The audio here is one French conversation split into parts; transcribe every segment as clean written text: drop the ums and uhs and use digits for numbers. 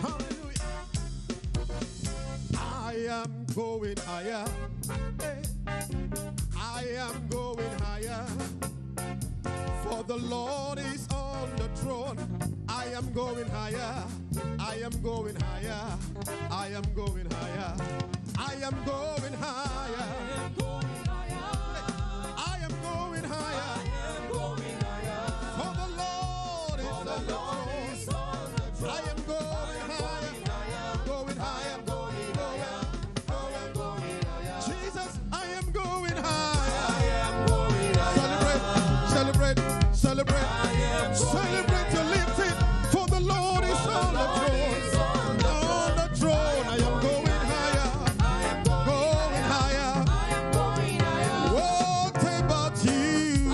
Hallelujah. I am going higher. Hey. I am going higher. For the Lord is on the throne. I am going higher. I am going higher. I am going higher. I am going higher. I am going higher. For the Lord is on the throne. I am going higher. Going higher. Jesus, I am going higher. Celebrate, celebrate, celebrate your lifting. For the Lord is on the throne. On the throne, I am going higher. Going higher. What about you? I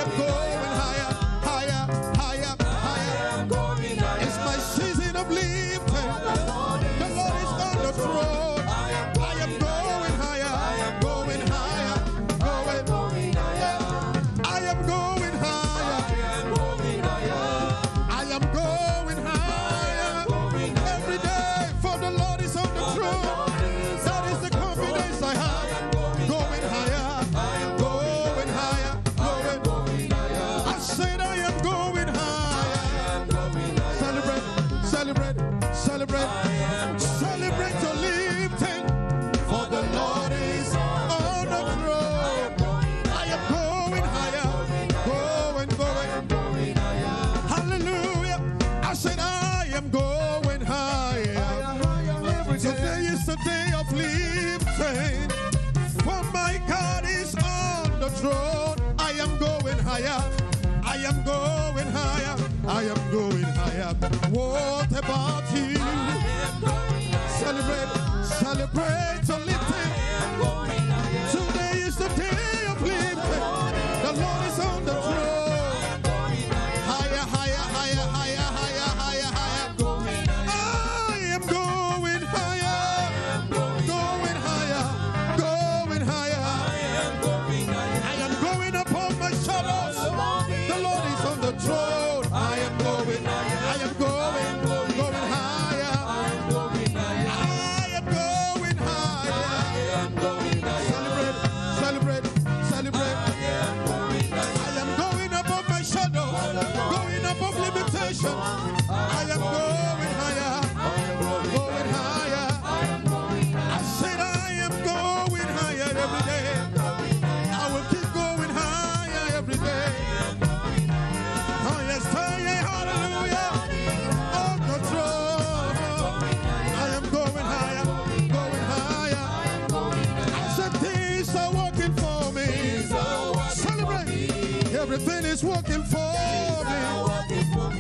am going higher, higher, higher, higher. It's my season of lifting. The Lord is on the throne. I am going higher, going higher, going higher. I am going higher. I am going higher every day. For the Lord is on the throne. That is the confidence I have. Going higher, going higher, going higher. I said I am going higher. Celebrate, celebrate, celebrate, celebrate your lifting. For the Lord is on the throne. I am going higher, going. Hallelujah. I said I am going higher. Today is the day of lifting. For my God is on the throne. I am going higher. I am going higher. I am going higher. What about you? Celebrate, celebrate your lifting. Today is the day of lifting. The Lord is on the throne. Higher, higher, higher, higher, higher, higher, higher. I am going higher. Going higher. Going higher. I am going upon my shadows. The Lord is on the throne. I am going. I am going. Going higher. I am going higher. Celebrate, celebrate, celebrate. I am going above my shadow, going above limitation. I am going higher, going higher. I said I am going higher every day. I will keep going higher every day. Oh yes, hallelujah. On the throne. I am going higher, going higher. I said things are working for me. Celebrate. Everything is working for me.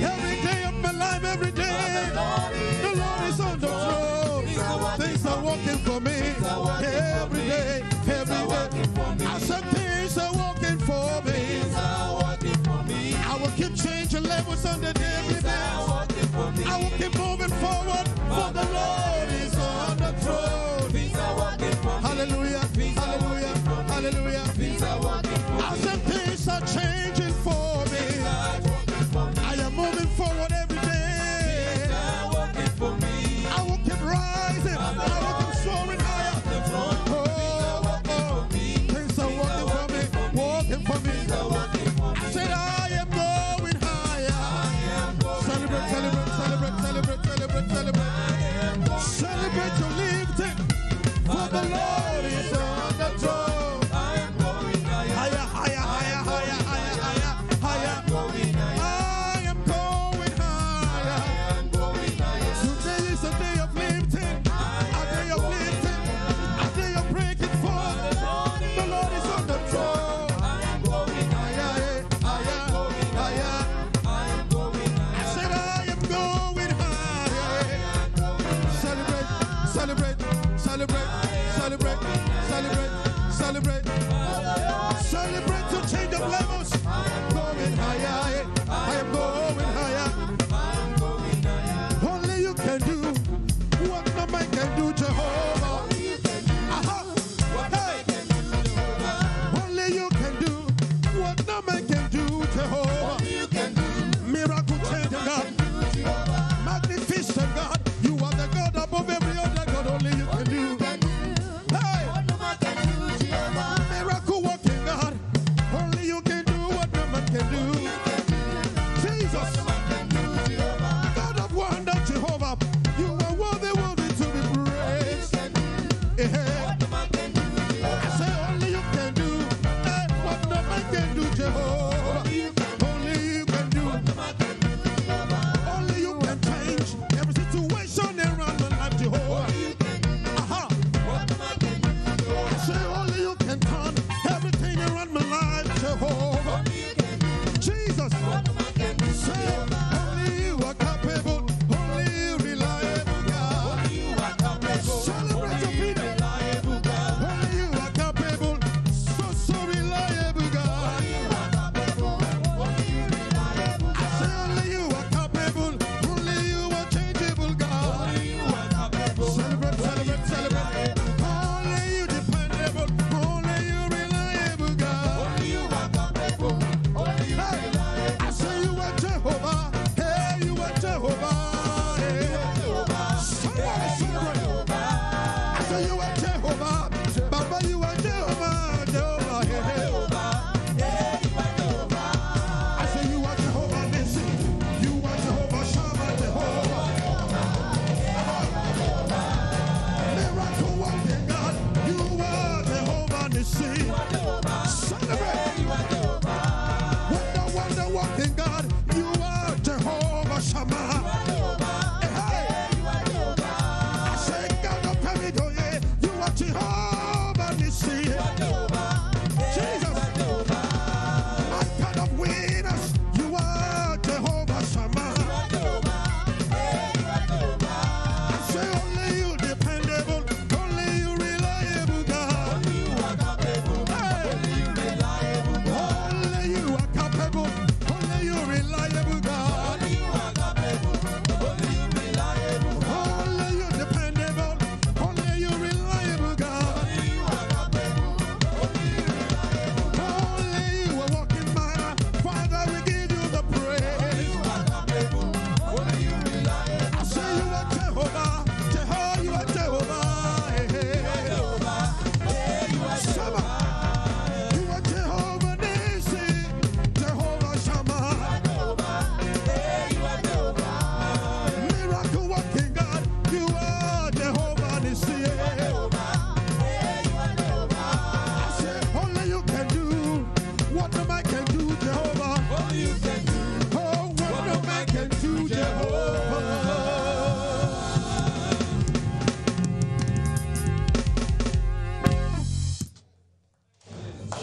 Every day of my life, every day. The Lord is on the throne. Things are working for me. Every day, every day. I said things are working for me. I will keep changing levels on the daily basis. I will keep moving forward. For the Lord is on the throne. Hallelujah, hallelujah, hallelujah. I said things are changing for me. I am moving forward every day. I will keep rising. I will keep soaring higher. Things are working for me, working for me. I said I am going higher. Celebrate, celebrate, celebrate, celebrate, celebrate, celebrate.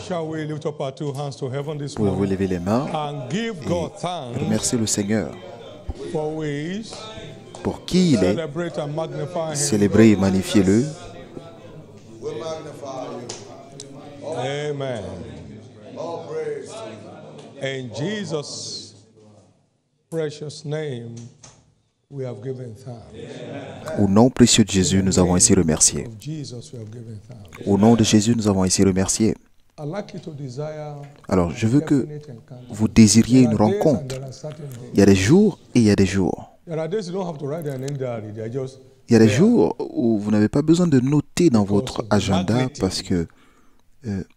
Shall we lift up our two hands to heaven this Pouvez-vous morning lever les mains and give God et thanks remercier le Seigneur for who he is, pour qui il est, celebrate and magnify him. célébrez et magnifiez-le. Amen. In Jesus' precious name, we have given thanks. Au nom précieux de Jésus, nous avons ainsi remercié. Of Jesus, we have given thanks. Au nom de Jésus, nous avons ainsi remercié. I'd like you to desire Alors, je veux que definite encounter. vous désiriez There une are days and rencontre. there are certain days. Il y a des jours et il y a des jours. There are days you don't have to write an diary. They are just Il y a des there. jours où vous n'avez pas besoin de noter dans votre agenda parce que,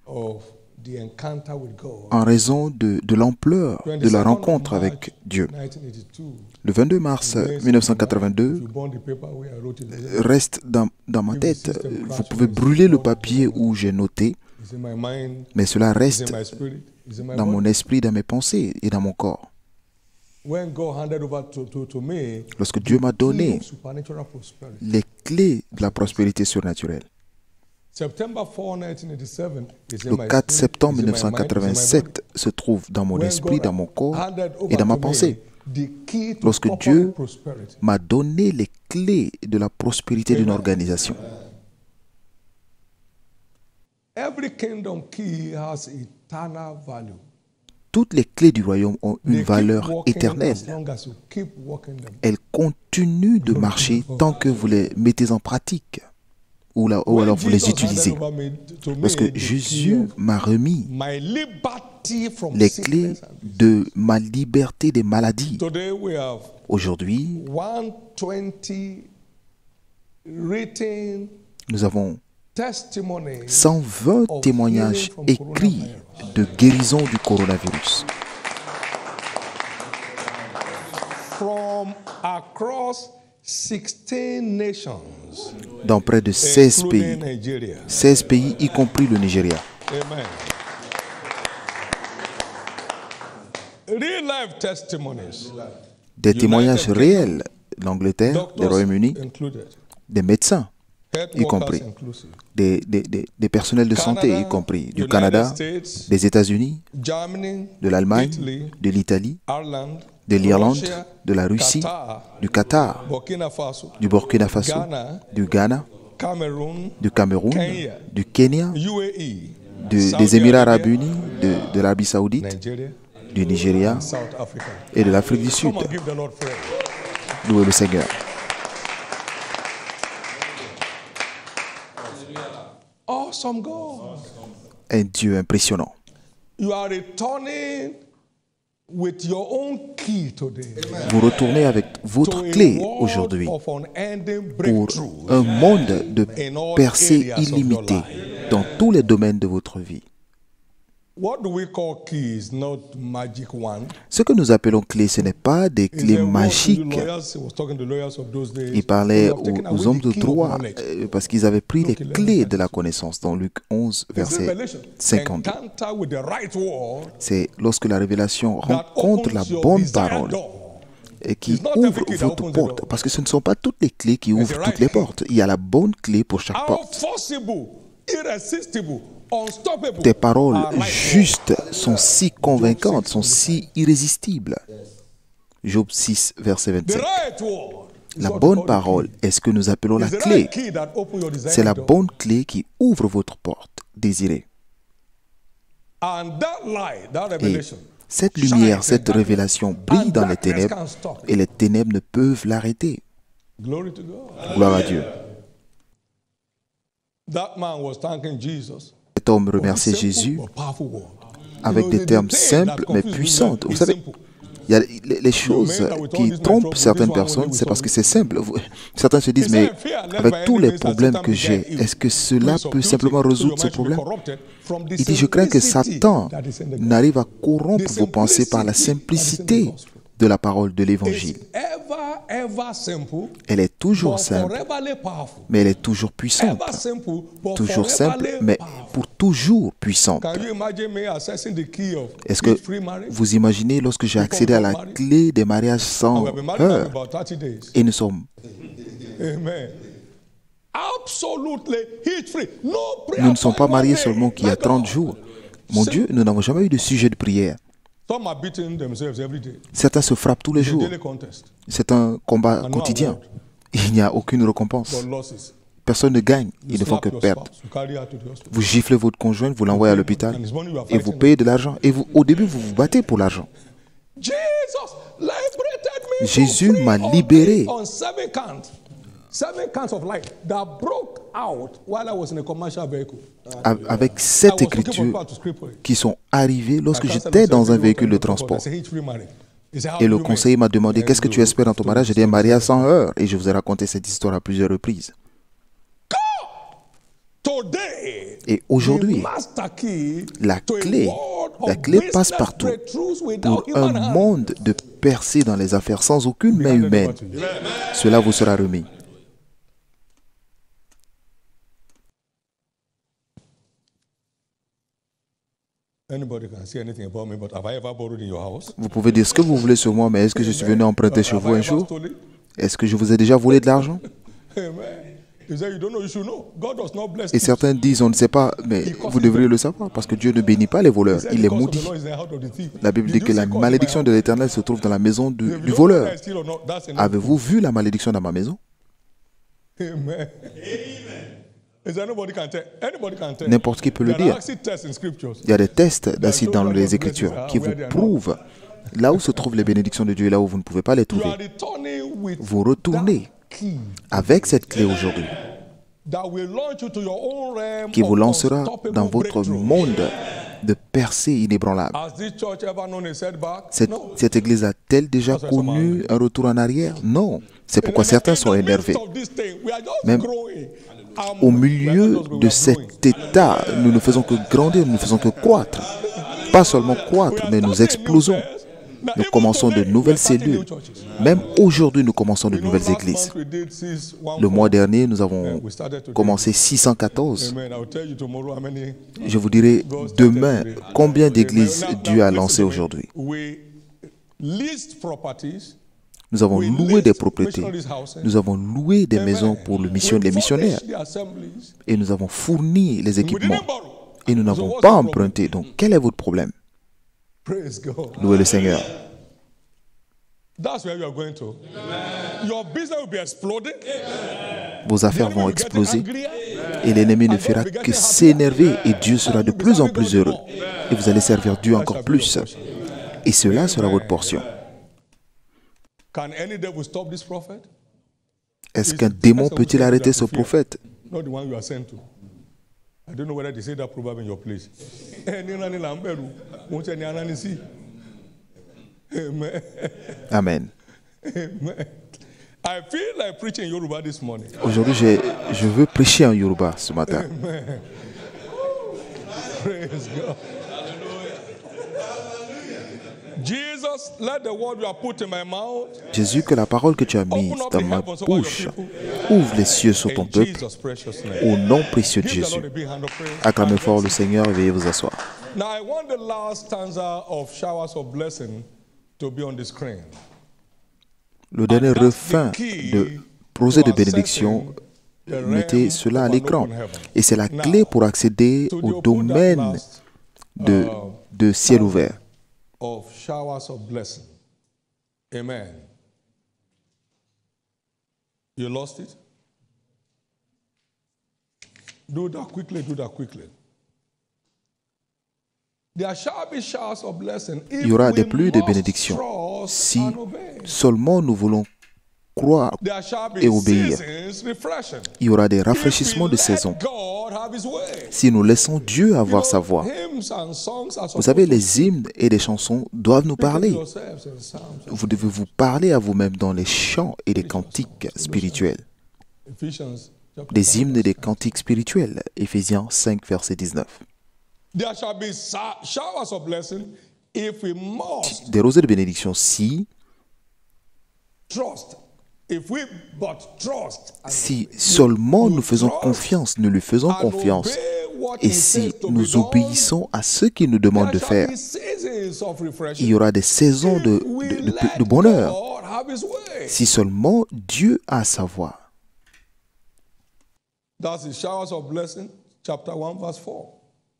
Of the encounter with God. en raison de l'ampleur de la rencontre avec Dieu. 1982. Le 22 mars 1982 You burn the paper where I wrote it. reste dans ma tête. Vous pouvez brûler le papier où j'ai noté, It's in my mind. mais cela It's reste in my spirit. It's in my dans body. mon esprit, dans mes pensées et dans mon corps. When God handed over to me Lorsque Dieu m'a key donné of supernatural prosperity. les clés de la prospérité surnaturelle, September 4, 1987 is in le my 4 spirit, septembre is in my mind, is in my body. 1987 se trouve dans mon When esprit, God dans mon corps handed over et dans ma to me pensée. the key to Lorsque corporate Dieu prosperity. m'a donné les clés de la prospérité d'une organisation. Every kingdom key has eternal value. Toutes les clés du royaume ont They une keep valeur working éternelle. as long as you keep working them. Elles continuent de marcher tant que vous les mettez en pratique ou When alors vous les Jesus utilisez. handed over to me Lorsque the key Jésus of m'a remis my liberty from les clés sickness and de ma liberté des maladies, today we have aujourd'hui, 120 written nous avons testimonies 120 témoignages écrits de guérison du coronavirus from across 16 nations, dans près de 16 including pays. Nigeria. 16 pays, y compris le Nigeria. Amen. Real life testimonies. Des témoignages réels d'Angleterre, des Doctors Royaume-Uni, included. des médecins, Health y workers compris, inclusive. des personnels de santé, y compris du United Canada, States, des États-Unis, Germany, de l'Allemagne, Italy, de l'Italie, Ireland, de l'Irlande, Russia, de la Russie, Qatar, du Qatar, Burkina Faso, du Burkina Faso, Ghana, du Ghana, Cameroon, du Cameroun, Kenya, du Kenya, UAE, des Saudi Émirats Arabia, arabes unis, de l'Arabie saoudite, Nigeria, du Nigeria South Africa. et de l'Afrique du Sud. Come on, give the Lord praise. Louez le Seigneur. Awesome God. Un Dieu impressionnant. You are returning with your own key today Vous retournez avec votre to a clé world aujourd'hui of unending pour breakthrough un monde de in all percées areas of your illimitées life. dans tous les domaines de votre vie. What do we call keys? Not magic one. Ce que nous appelons clés, ce n'est pas des clés magiques. Il parlait aux hommes de droit parce qu'ils avaient pris les clés de la connaissance dans Luc 11, verset 52. C'est lorsque la révélation rencontre la bonne parole et qui ouvre votre porte. Parce que ce ne sont pas toutes les clés qui ouvrent toutes les portes. Il y a la bonne clé pour chaque porte. Tes paroles justes sont si convaincantes, sont si irrésistibles. Job 6, verset 25. La bonne parole est ce que nous appelons la clé. C'est la bonne clé qui ouvre votre porte désirée. Et cette lumière, cette révélation brille dans les ténèbres et les ténèbres ne peuvent l'arrêter. Gloire à Dieu. Cet homme remerciait Jésus avec des termes simples mais puissants. Vous savez, il y a les choses qui trompent certaines personnes, c'est parce que c'est simple. Certains se disent, mais avec tous les problèmes que j'ai, est-ce que cela peut simplement résoudre ce problème? Il dit, je crains que Satan n'arrive à corrompre vos pensées par la simplicité de la parole de l'Évangile. Elle est toujours simple, mais elle est toujours puissante. Toujours simple, mais pour toujours puissante. Est-ce que vous imaginez lorsque j'ai accédé à la clé des mariages sans heure et nous sommes... Nous ne sommes pas mariés seulement qu'il y a 30 jours. Mon Dieu, nous n'avons jamais eu de sujet de prière. Certains se frappent tous les jours. C'est un combat quotidien. Il n'y a aucune récompense. Personne ne gagne. Ils ne font que perdre. Vous giflez votre conjoint, vous l'envoyez à l'hôpital et vous payez de l'argent. Et vous, au début, vous vous battez pour l'argent. Jésus m'a libéré avec 7 écritures qui sont arrivées lorsque j'étais dans un véhicule de transport. Et le conseiller m'a demandé, qu'est-ce que tu espères dans ton mariage? J'ai dit, un mariage sans heurts. Et je vous ai raconté cette histoire à plusieurs reprises. Et aujourd'hui, la clé passe partout pour un monde de percées dans les affaires sans aucune main humaine. Cela vous sera remis. Vous pouvez dire ce que vous voulez sur moi, mais est-ce que je suis venu emprunter chez vous un jour? Est-ce que je vous ai déjà volé de l'argent? Et certains disent, on ne sait pas, mais vous devriez le savoir, parce que Dieu ne bénit pas les voleurs, il les maudit. La Bible dit que la malédiction de l'Éternel se trouve dans la maison du voleur. Avez-vous vu la malédiction dans ma maison? N'importe qui peut le dire. Il y a des tests d'acide dans les Écritures qui vous prouvent là où se trouvent les bénédictions de Dieu et là où vous ne pouvez pas les trouver. Vous retournez avec cette clé aujourd'hui qui vous lancera dans votre monde de percées inébranlables. Cette église a-t-elle déjà connu un retour en arrière? Non. C'est pourquoi certains sont énervés. Même au milieu de cet état, nous ne faisons que grandir, nous ne faisons que croître. Pas seulement croître, mais nous explosons. Nous commençons de nouvelles cellules. Même aujourd'hui, nous commençons de nouvelles églises. Le mois dernier, nous avons commencé 614. Je vous dirai demain combien d'églises Dieu a lancées aujourd'hui. Nous avons loué des propriétés. Nous avons loué des maisons pour les missionnaires. Et nous avons fourni les équipements. Et nous n'avons pas emprunté. Donc, quel est votre problème? Louez le Seigneur. Vos affaires vont exploser et l'ennemi ne fera que s'énerver et Dieu sera de plus en plus heureux. Et vous allez servir Dieu encore plus. Et cela sera votre portion. Est-ce qu'un démon peut-il arrêter ce prophète? I don't know whether they say that proverb in your place. Amen. I feel like preaching Yoruba this morning. Aujourd'hui, je veux prêcher en Yoruba ce matin. Praise God. Jesus, let the word you have put in my mouth. Jésus, que la parole que tu as mise dans ma bouche ouvre les cieux sur ton peuple au nom précieux de Jésus. Acclamez fort le Seigneur et veuillez vous asseoir. Now I want the last stanza of Showers of Blessing to be on the screen. Le dernier refrain de prosée de bénédiction, mettez cela à l'écran. Et c'est la clé pour accéder au domaine de ciel ouvert. Of showers of blessing. Amen. You lost it? Do that quickly, do that quickly. There shall be showers of blessing. Il y aura des pluies de bénédictions si seulement nous voulons croire et obéir. Il y aura des rafraîchissements de saison si nous laissons Dieu avoir sa voix. Vous savez, les hymnes et les chansons doivent nous parler. Vous devez vous parler à vous-même dans les chants et les cantiques spirituels. Des hymnes et des cantiques spirituels. Éphésiens 5, verset 19. Des rosées de bénédiction si seulement nous faisons confiance, nous lui faisons confiance, et si nous obéissons à ce qu'il nous demande de faire, il y aura des saisons de bonheur, si seulement Dieu a sa voix.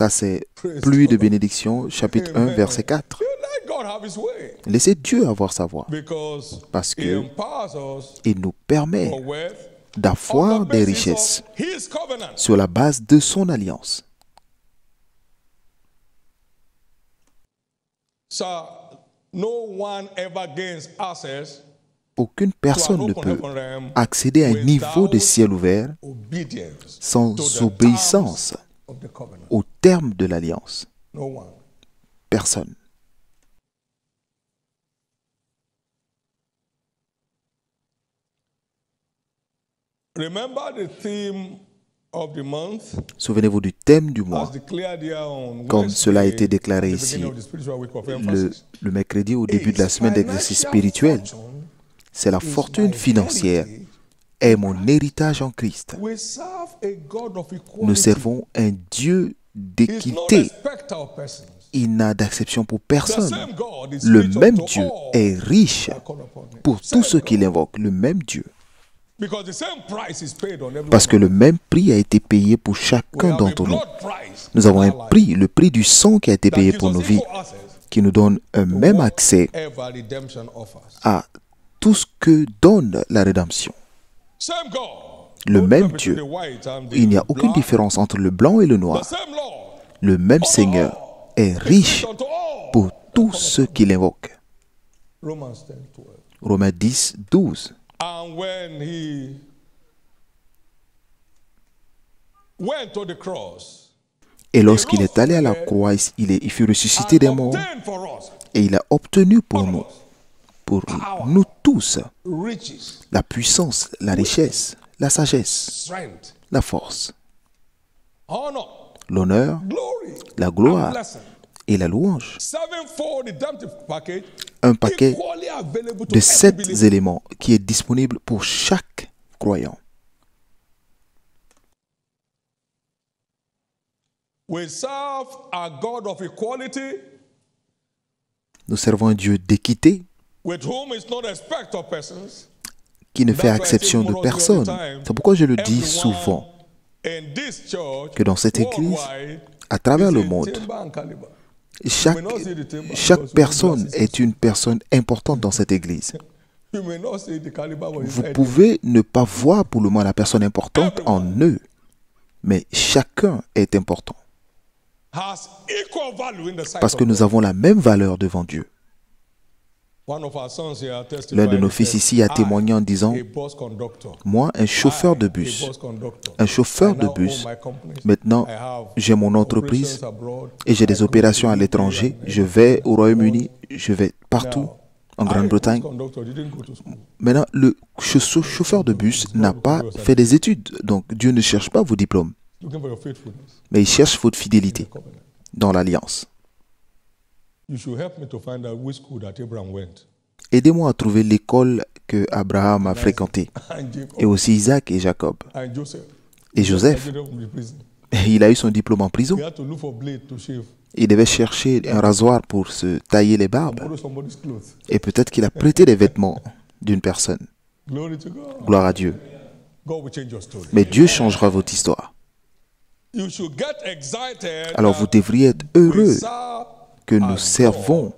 Ça, c'est pluie de bénédiction, chapitre 1, verset 4. Laissez Dieu avoir sa voix, parce qu'il nous permet d'avoir des richesses sur la base de son alliance. Aucune personne ne peut accéder à un niveau de ciel ouvert sans obéissance au terme de l'alliance. Personne. Souvenez-vous du thème du mois, comme cela a été déclaré ici le mercredi au début de la semaine d'exercice spirituel. C'est la fortune financière est mon héritage en Christ. Nous servons un Dieu d'équité. Il n'a d'acception pour personne. Le même Dieu est riche pour tous ceux qui l'invoquent. Le même Dieu. Parce que le même prix a été payé pour chacun d'entre nous. Nous avons un prix, le prix du sang qui a été payé pour nos vies, qui nous donne un même accès à tout ce que donne la rédemption. Le même Dieu. Il n'y a aucune différence entre le blanc et le noir. Le même Seigneur est riche pour tous ceux qui l'invoquent. Romains 10, 12. Et lorsqu'il est allé à la croix, il fut ressuscité des morts et il a obtenu pour nous tous, la puissance, la richesse, la sagesse, la force, l'honneur, la gloire et la louange. Un paquet de 7 éléments qui est disponible pour chaque croyant. Nous servons un Dieu d'équité qui ne fait exception de personne. C'est pourquoi je le dis souvent que dans cette église, à travers le monde, chaque personne est une personne importante dans cette église. Vous pouvez ne pas voir pour le moment la personne importante en eux, mais chacun est important. Parce que nous avons la même valeur devant Dieu. L'un de nos fils ici a témoigné en disant, moi, un chauffeur de bus, maintenant j'ai mon entreprise et j'ai des opérations à l'étranger, je vais au Royaume-Uni, je vais partout, en Grande-Bretagne. Maintenant, le chauffeur de bus n'a pas fait des études, donc Dieu ne cherche pas vos diplômes, mais il cherche votre fidélité dans l'alliance. Aidez-moi à trouver l'école que Abraham a fréquentée, et aussi Isaac et Jacob, et Joseph. Il a eu son diplôme en prison. Il devait chercher un rasoir pour se tailler les barbes, et peut-être qu'il a prêté les vêtements d'une personne. Gloire à Dieu. Mais Dieu changera votre histoire. Alors vous devriez être heureux que nous servons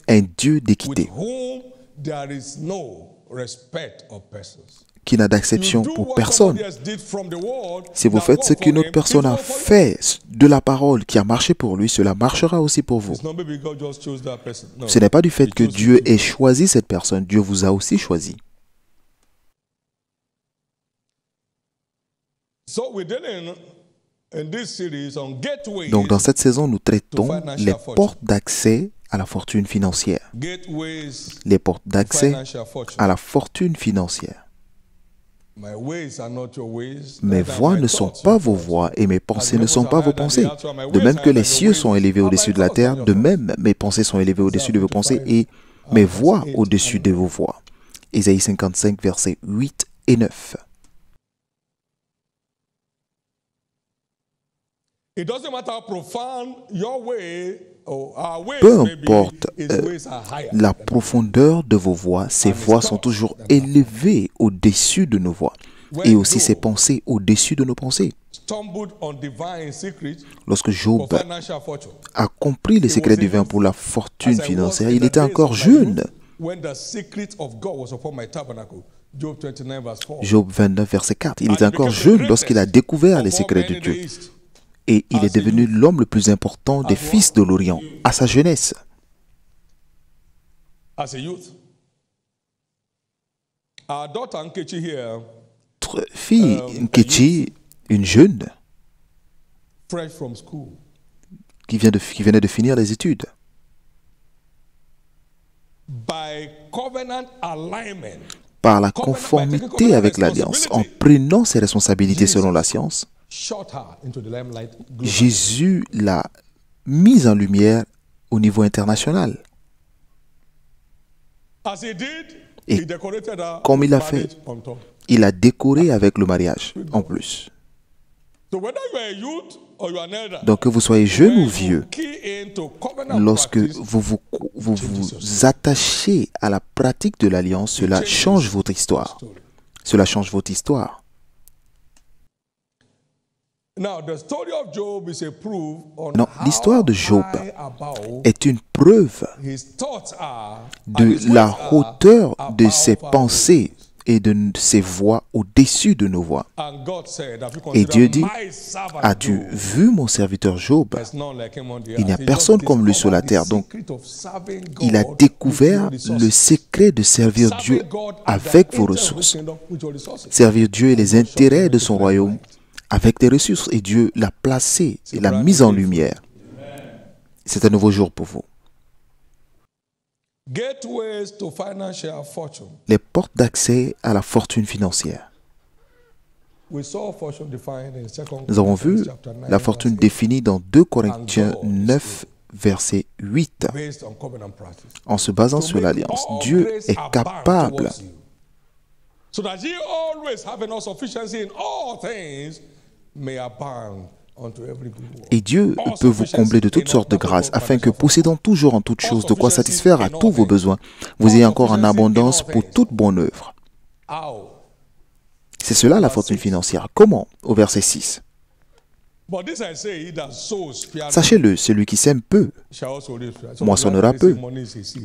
un Dieu d'équité qui n'a d'acception pour personne. Si vous faites ce qu'une autre personne a fait de la parole qui a marché pour lui, cela marchera aussi pour vous. Ce n'est pas du fait que Dieu ait choisi cette personne, Dieu vous a aussi choisi. Donc dans cette saison, nous traitons les portes d'accès à la fortune financière. Les portes d'accès à la fortune financière. Mes voies ne sont pas vos voies et mes pensées ne sont pas vos pensées. De même que les cieux sont élevés au-dessus de la terre, de même mes pensées sont élevées au-dessus de vos pensées et mes voies au-dessus de vos voies. Ésaïe 55, versets 8 et 9. Peu importe la profondeur de vos voies, ces voies sont toujours élevées au-dessus de nos voies. et aussi ses pensées au-dessus de nos pensées. Lorsque Job a compris le secret divin pour la fortune financière, il était encore jeune. Job 29, verset 4. Il était encore jeune lorsqu'il a découvert les secrets de Dieu. Et il est devenu l'homme le plus important des fils de l'Orient à sa jeunesse. Notre fille Nkechi, une jeune, qui venait de finir les études, par la conformité avec l'Alliance, en prenant ses responsabilités selon la science, Jésus l'a mise en lumière au niveau international. Et comme il a fait, il a décoré avec le mariage en plus. Donc que vous soyez jeune ou vieux, lorsque vous attachez à la pratique de l'Alliance, cela change votre histoire. Cela change votre histoire. Non, l'histoire de Job est une preuve de la hauteur de ses pensées et de ses voix au-dessus de nos voix. Et Dieu dit, as-tu vu mon serviteur Job? Il n'y a personne comme lui sur la terre. Donc, il a découvert le secret de servir Dieu avec vos ressources. Servir Dieu et les intérêts de son royaume avec des ressources. Et Dieu l'a placé et l'a mis en lumière. C'est un nouveau jour pour vous. Les portes d'accès à la fortune financière. Nous avons vu la fortune définie dans 2 Corinthiens 9, verset 8. En se basant sur l'alliance, Dieu est capable et Dieu peut vous combler de toutes sortes de grâces, afin que, possédant toujours en toutes choses de quoi satisfaire à tous vos besoins, vous ayez encore en abondance pour toute bonne œuvre. C'est cela la fortune financière. Comment? Au verset 6. Sachez-le, celui qui sème peu moissonnera peu.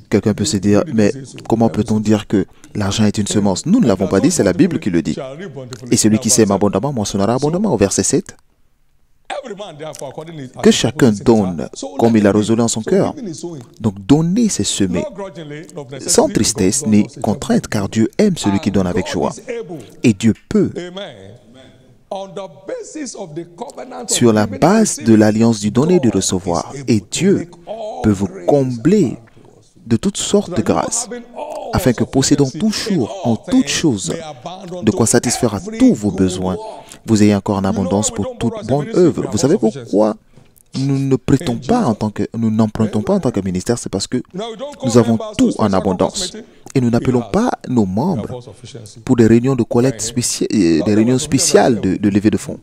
Quelqu'un peut se dire, mais comment peut-on dire que l'argent est une semence? Nous ne l'avons pas dit, c'est la Bible qui le dit. Et celui qui sème abondamment moissonnera abondamment. Au verset 7. Que chacun donne comme il a résolu en son cœur. Donc donner, c'est semer. Sans tristesse ni contrainte, car Dieu aime celui qui donne avec joie. Et Dieu peut. Sur la base de l'alliance du donner et du recevoir. Et Dieu peut vous combler de toutes sortes de grâces, afin que possédant toujours en toutes choses de quoi satisfaire à tous vos besoins, vous ayez encore en abondance pour toute bonne œuvre. Vous savez pourquoi nous ne prêtons pas nous n'empruntons pas en tant que ministère? C'est parce que nous avons tout en abondance. Et nous n'appelons pas nos membres pour des réunions de collecte spéciales, des réunions spéciales de levée de fonds.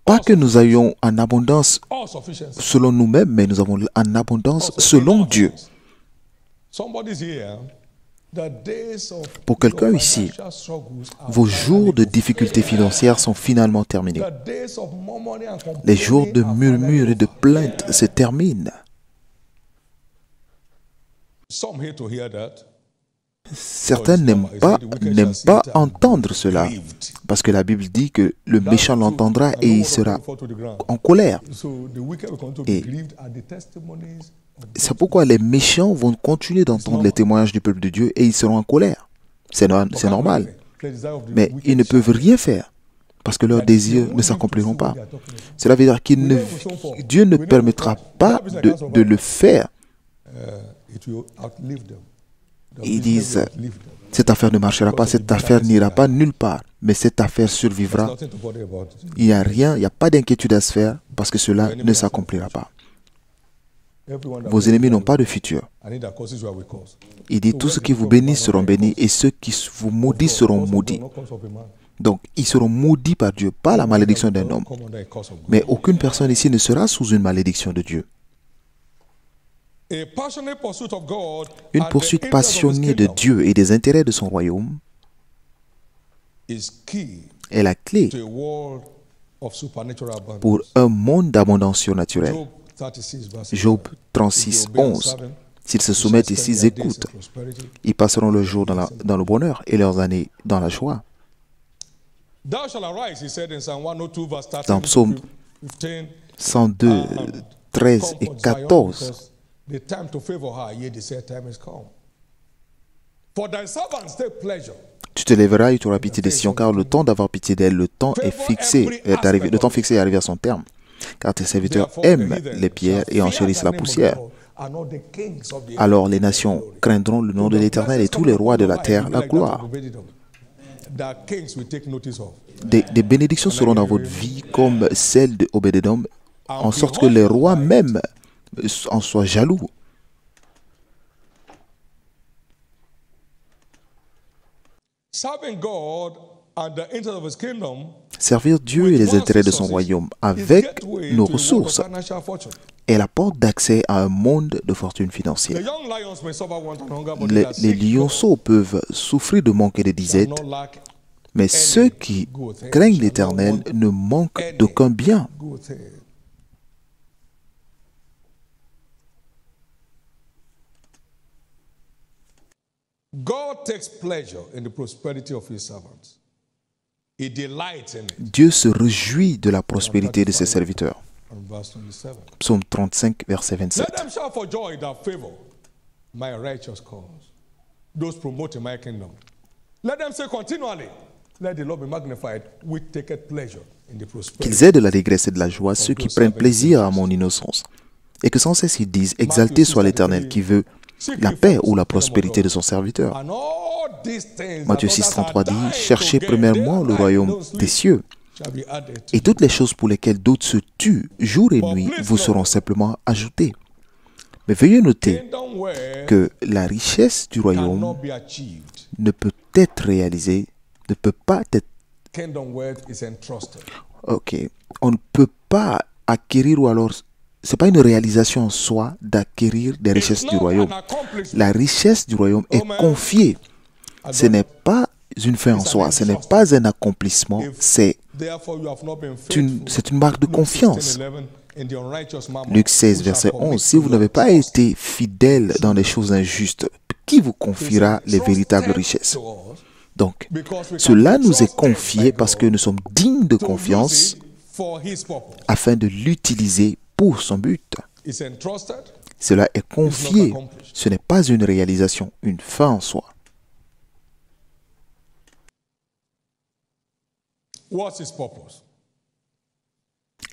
Pas que nous ayons en abondance selon nous-mêmes, mais nous avons en abondance selon Dieu. Pour quelqu'un ici, vos jours de difficultés financières sont finalement terminés. Les jours de murmures et de plaintes se terminent. Certains n'aiment pas entendre cela, parce que la Bible dit que le méchant l'entendra et il sera en colère. Et c'est pourquoi les méchants vont continuer d'entendre les témoignages du peuple de Dieu et ils seront en colère. C'est normal. Mais ils ne peuvent rien faire, parce que leurs désirs ne s'accompliront pas. Cela veut dire que Dieu ne permettra pas de le faire. Ils disent, cette affaire ne marchera pas, cette affaire n'ira pas nulle part, mais cette affaire survivra. Il n'y a rien, il n'y a pas d'inquiétude à se faire, parce que cela ne s'accomplira pas. Vos ennemis n'ont pas de futur. Il dit, tous ceux qui vous bénissent seront bénis, et ceux qui vous maudissent seront maudits. Donc, ils seront maudits par Dieu, pas la malédiction d'un homme. Mais aucune personne ici ne sera sous une malédiction de Dieu. Une poursuite passionnée de Dieu et des intérêts de son royaume est la clé pour un monde d'abondance surnaturelle. Job 36, 11. S'ils se soumettent et s'ils écoutent, ils passeront le jour dans le bonheur et leurs années dans la joie. Dans Psaume 102, 13 et 14, tu te lèveras et tu auras pitié des Sion, car le temps d'avoir pitié d'elle, le temps fixé est arrivé à son terme. Car tes serviteurs aiment les pierres et enchérissent la poussière. Alors les nations craindront le nom de l'Éternel et tous les rois de la terre la gloire. Des bénédictions seront dans votre vie comme celles de Obed-Édom, en sorte que les rois même en soient jaloux. Servir Dieu et les intérêts de son royaume avec nos ressources est la porte d'accès à un monde de fortune financière. Les lionceaux peuvent souffrir de manque et de disette, mais ceux qui craignent l'Éternel ne manquent d'aucun bien. Dieu se réjouit de la prospérité de ses serviteurs. Psaume 35, verset 27. Qu'ils aient de l'allégresse et de la joie ceux qui prennent plaisir à mon innocence, et que sans cesse ils disent, exalté soit l'Éternel qui veut la paix ou la prospérité de son serviteur. Matthieu 6, 33 dit, cherchez premièrement le royaume des cieux, et toutes les choses pour lesquelles d'autres se tuent jour et nuit vous seront simplement ajoutées. Mais veuillez noter que la richesse du royaume ne peut être réalisée, ne peut pas être... Ok, on ne peut pas acquérir ou alors... Ce n'est pas une réalisation en soi d'acquérir des richesses du royaume. La richesse du royaume est confiée. Ce n'est pas une fin en soi, ce n'est pas un accomplissement, c'est une marque de confiance. Luc 16, verset 11, si vous n'avez pas été fidèle dans les choses injustes, qui vous confiera les véritables richesses? Donc, cela nous est confié parce que nous sommes dignes de confiance afin de l'utiliser pour son but. Cela est confié. Ce n'est pas une réalisation, une fin en soi.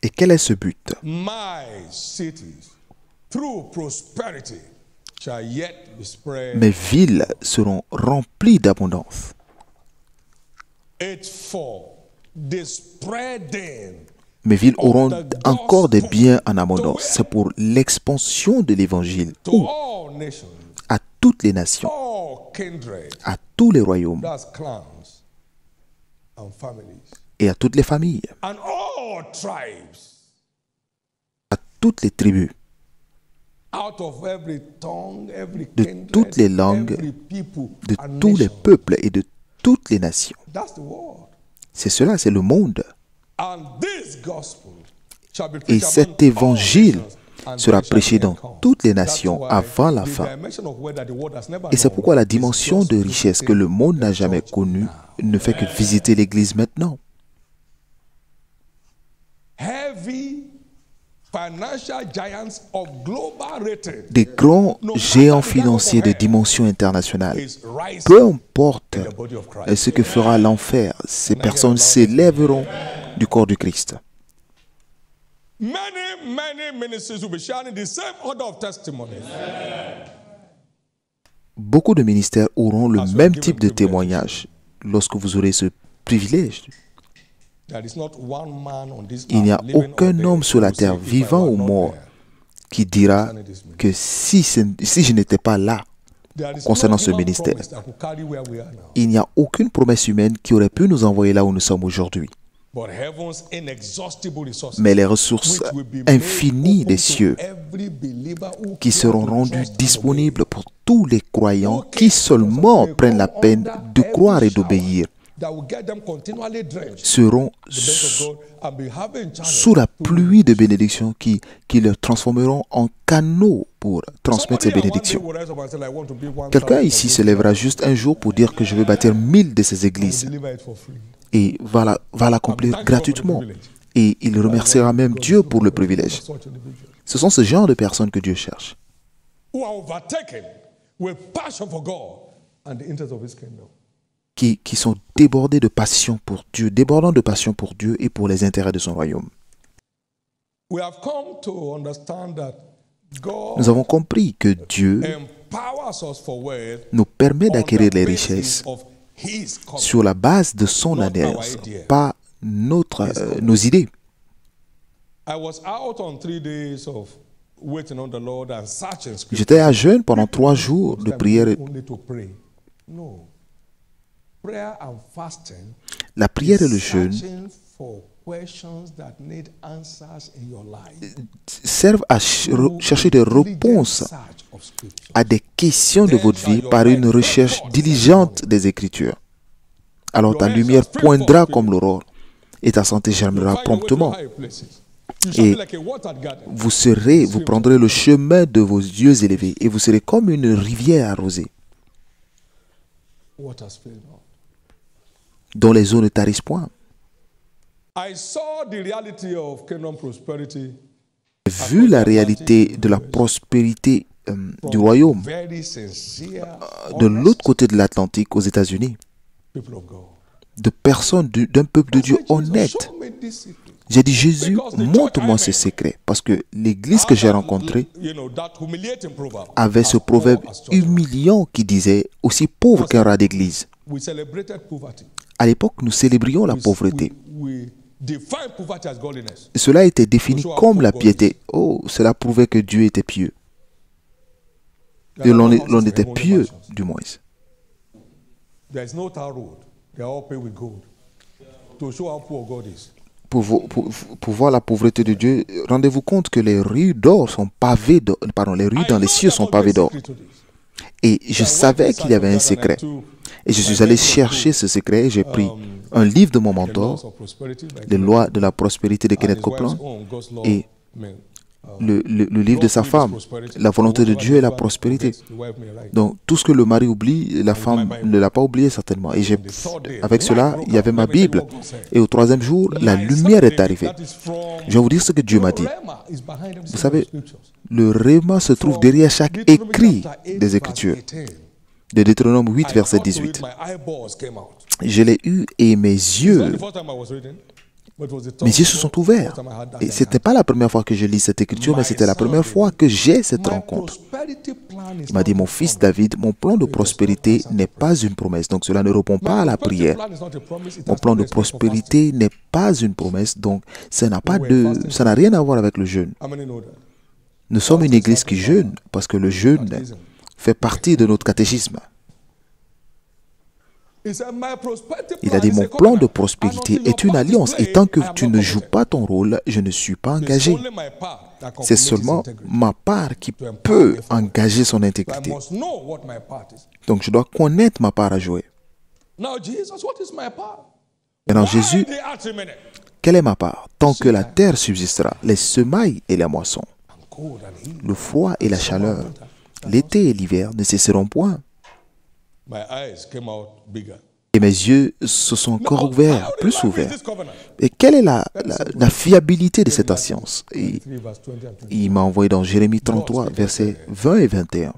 Et quel est ce but? Mes villes seront remplies d'abondance. Mes villes auront encore des biens en abondance. C'est pour l'expansion de l'évangile à toutes les nations, à tous les royaumes et à toutes les familles, à toutes les tribus, de toutes les langues, de tous les peuples et de toutes les nations. C'est cela, c'est le monde. Et cet évangile sera prêché dans toutes les nations avant la fin. Et c'est pourquoi la dimension de richesse que le monde n'a jamais connue ne fait que visiter l'Église maintenant. Des grands géants financiers de dimension internationale, peu importe ce que fera l'enfer, ces personnes s'élèveront du corps du Christ. Beaucoup de ministères auront le même type de témoignage lorsque vous aurez ce privilège. Il n'y a aucun homme sur la terre, vivant ou mort, qui dira que si je n'étais pas là concernant ce ministère, il n'y a aucune promesse humaine qui aurait pu nous envoyer là où nous sommes aujourd'hui. mais les ressources infinies des cieux qui seront rendues disponibles pour tous les croyants qui seulement prennent la peine de croire et d'obéir, seront sous la pluie de bénédictions qui les transformeront en canaux pour transmettre ces bénédictions. Quelqu'un ici se lèvera juste un jour pour dire que je veux bâtir 1000 de ces églises et va l'accomplir gratuitement. Et il remerciera même Dieu pour le privilège. Ce sont ce genre de personnes que Dieu cherche. Qui sont débordés de passion pour Dieu, débordant de passion pour Dieu et pour les intérêts de son royaume. Nous avons compris que Dieu nous permet d'acquérir les richesses sur la base de son alliance, pas nos idées. J'étais à jeûne pendant 3 jours de prière. La prière et le jeûne servent à chercher des réponses à des questions de votre vie par une recherche diligente des Écritures. Alors ta lumière poindra comme l'aurore et ta santé germera promptement. Et vous prendrez le chemin de vos yeux élevés et vous serez comme une rivière arrosée, dont les eaux ne tarissent point. J'ai vu la réalité de la prospérité du royaume de l'autre côté de l'Atlantique, aux États-Unis, de personnes d'un peuple de Dieu honnête. J'ai dit, Jésus, montre-moi ce secret, parce que l'église que j'ai rencontrée avait ce proverbe humiliant qui disait « aussi pauvre qu'un rat d'église ». À l'époque, nous célébrions la pauvreté. Et cela était défini comme la piété. Oh, cela prouvait que Dieu était pieux. Et l'on était pieux, du moins. Pour voir la pauvreté de Dieu, rendez-vous compte que les rues d'or sont pavées d'or. Pardon, les rues dans les cieux sont pavées d'or. Et je savais qu'il y avait un secret. Et je suis allé chercher ce secret. J'ai pris un livre de mon mentor, les lois de la prospérité de Kenneth Copeland, et le livre de sa femme, la volonté de Dieu et la prospérité. Donc, tout ce que le mari oublie, la femme ne l'a pas oublié certainement. Et avec cela, il y avait ma Bible. Et au 3e jour, la lumière est arrivée. Je vais vous dire ce que Dieu m'a dit. Vous savez, le réma se trouve derrière chaque écrit des Écritures. De Deutéronome 8, verset 18. Je l'ai eu et mes yeux se sont ouverts. Et ce n'était pas la première fois que je lis cette écriture, mais c'était la première fois que j'ai cette rencontre. Il m'a dit, mon fils David, mon plan de prospérité n'est pas une promesse. Donc cela ne répond pas à la prière. Mon plan de prospérité n'est pas une promesse. Donc ça n'a rien à voir avec le jeûne. Nous sommes une église qui jeûne parce que le jeûne fait partie de notre catéchisme. Il a dit, mon plan de prospérité est une alliance et tant que tu ne joues pas ton rôle, je ne suis pas engagé. C'est seulement ma part qui peut engager son intégrité. Donc je dois connaître ma part à jouer. Maintenant, Jésus, quelle est ma part? Tant que la terre subsistera, les semailles et la moisson, le froid et la chaleur, l'été et l'hiver ne cesseront point. Et mes yeux se sont encore ouverts, plus ouverts. Et quelle est la fiabilité de cette alliance? Il m'a envoyé dans Jérémie 33, versets 20 et 21.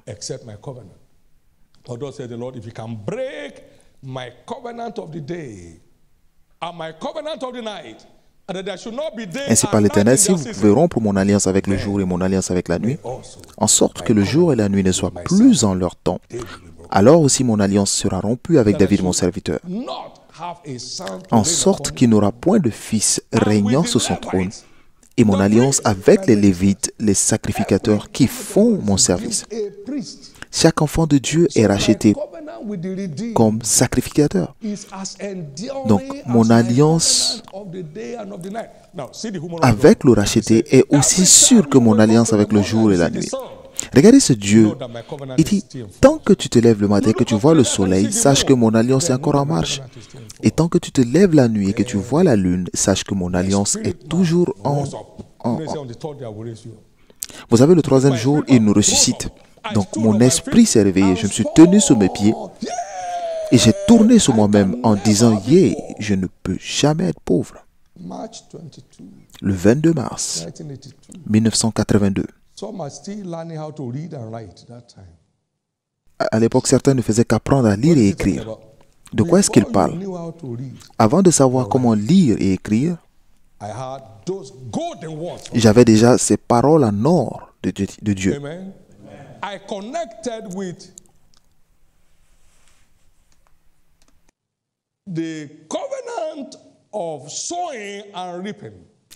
Ainsi par l'Éternel, si vous pouvez rompre mon alliance avec le jour et mon alliance avec la nuit, en sorte que le jour et la nuit ne soient plus en leur temps, alors aussi mon alliance sera rompue avec David mon serviteur, en sorte qu'il n'aura point de fils régnant sur son trône, et mon alliance avec les Lévites, les sacrificateurs qui font mon service. Chaque enfant de Dieu est racheté comme sacrificateur. Donc, mon alliance avec le racheté est aussi sûre que mon alliance avec le jour et la nuit. Regardez ce Dieu. Il dit, tant que tu te lèves le matin et que tu vois le soleil, sache que mon alliance est encore en marche. Et tant que tu te lèves la nuit et que tu vois la lune, sache que mon alliance est toujours en... Vous savez, le troisième jour, il nous ressuscite. Donc mon esprit s'est réveillé. Je me suis tenu sur mes pieds et j'ai tourné sur moi-même en disant, yeah, je ne peux jamais être pauvre. Le 22 mars 1982. À l'époque, certains ne faisaient qu'apprendre à lire et écrire. De quoi est-ce qu'il parle? Avant de savoir comment lire et écrire, j'avais déjà ces paroles en or de Dieu.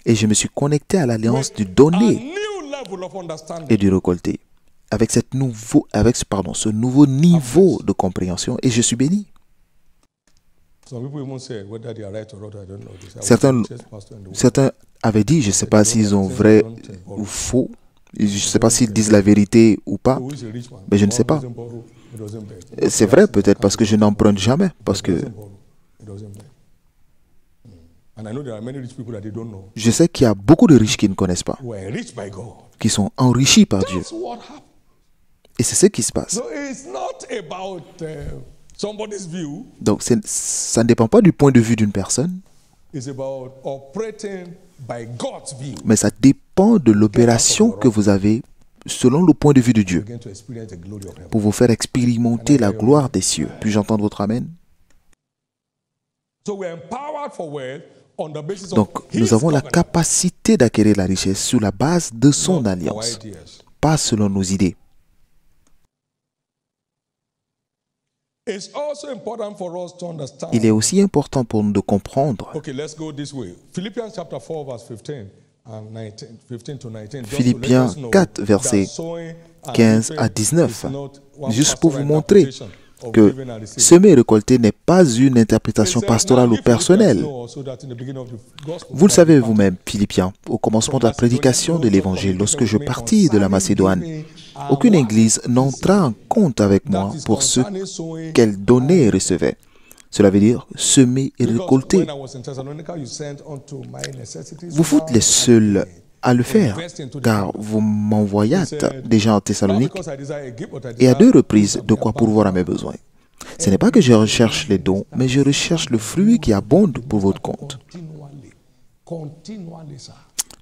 Et je me suis connecté à l'alliance du donner et du récolter. Avec ce nouveau niveau de compréhension, et je suis béni. Certains avaient dit, je ne sais pas s'ils ont vrai ou faux, je ne sais pas s'ils disent la vérité ou pas, mais je ne sais pas. C'est vrai peut-être parce que je n'emprunte jamais, parce que je sais qu'il y a beaucoup de riches qui ne connaissent pas, qui sont enrichis par Dieu. Et c'est ce qui se passe. Donc, ça ne dépend pas du point de vue d'une personne, mais ça dépend de l'opération que vous avez selon le point de vue de Dieu pour vous faire expérimenter la gloire des cieux. Puis-je entendre votre amen? Donc, nous avons la capacité d'acquérir la richesse sur la base de son alliance, pas selon nos idées. Il est aussi important pour nous de comprendre. Philippiens 4, versets 15 à 19. Juste pour vous montrer que semer et récolter n'est pas une interprétation pastorale ou personnelle. Vous le savez vous-même, Philippiens, au commencement de la prédication de l'Évangile, lorsque je partis de la Macédoine, aucune église n'entra en compte avec moi pour ce qu'elle donnait et recevait. Cela veut dire semer et récolter. Vous fûtes les seuls à le faire, car vous m'envoyâtes déjà en Thessalonique et à 2 reprises de quoi pourvoir à mes besoins. Ce n'est pas que je recherche les dons, mais je recherche le fruit qui abonde pour votre compte.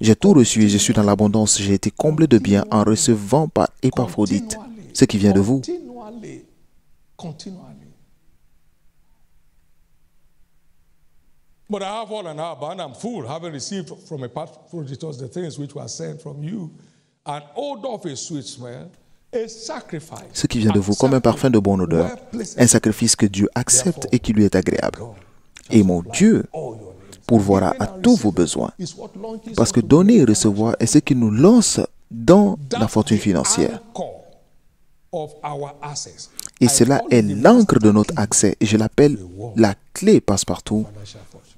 J'ai tout reçu et je suis dans l'abondance. J'ai été comblé de biens en recevant par Épaphrodite ce qui vient de vous. But I have all and have, and I'm full, having received from Epaphroditus the things which were sent from you, an odor of a sweet smell, a sacrifice. Ce qui vient de vous comme un parfum de bonne odeur, un sacrifice que Dieu accepte et qui lui est agréable. Et mon Dieu pourvoira à tous vos besoins, parce que donner et recevoir est ce qui nous lance dans la fortune financière. Et cela est l'encre de notre accès, et je l'appelle la clé passe-partout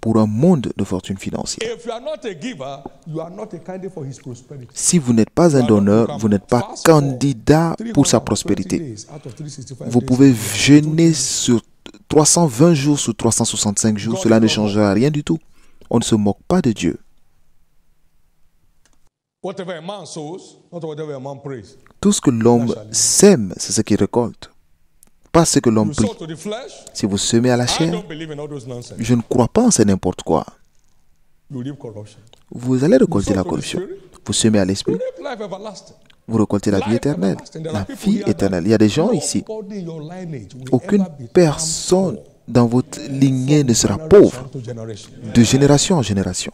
pour un monde de fortune financière. Si vous n'êtes pas un donneur, vous n'êtes pas candidat pour sa prospérité. Vous pouvez jeûner sur 320 jours sur 365 jours, cela ne changera rien du tout. On ne se moque pas de Dieu. Tout ce que l'homme sème, c'est ce qu'il récolte. Pas ce que l'homme prie. Si vous semez à la chair, je ne crois pas en c'est n'importe quoi. Vous allez récolter la corruption. Vous semez à l'esprit, vous récoltez la vie éternelle. La vie éternelle. Il y a des gens ici. Aucune personne dans votre lignée ne sera pauvre de génération en génération.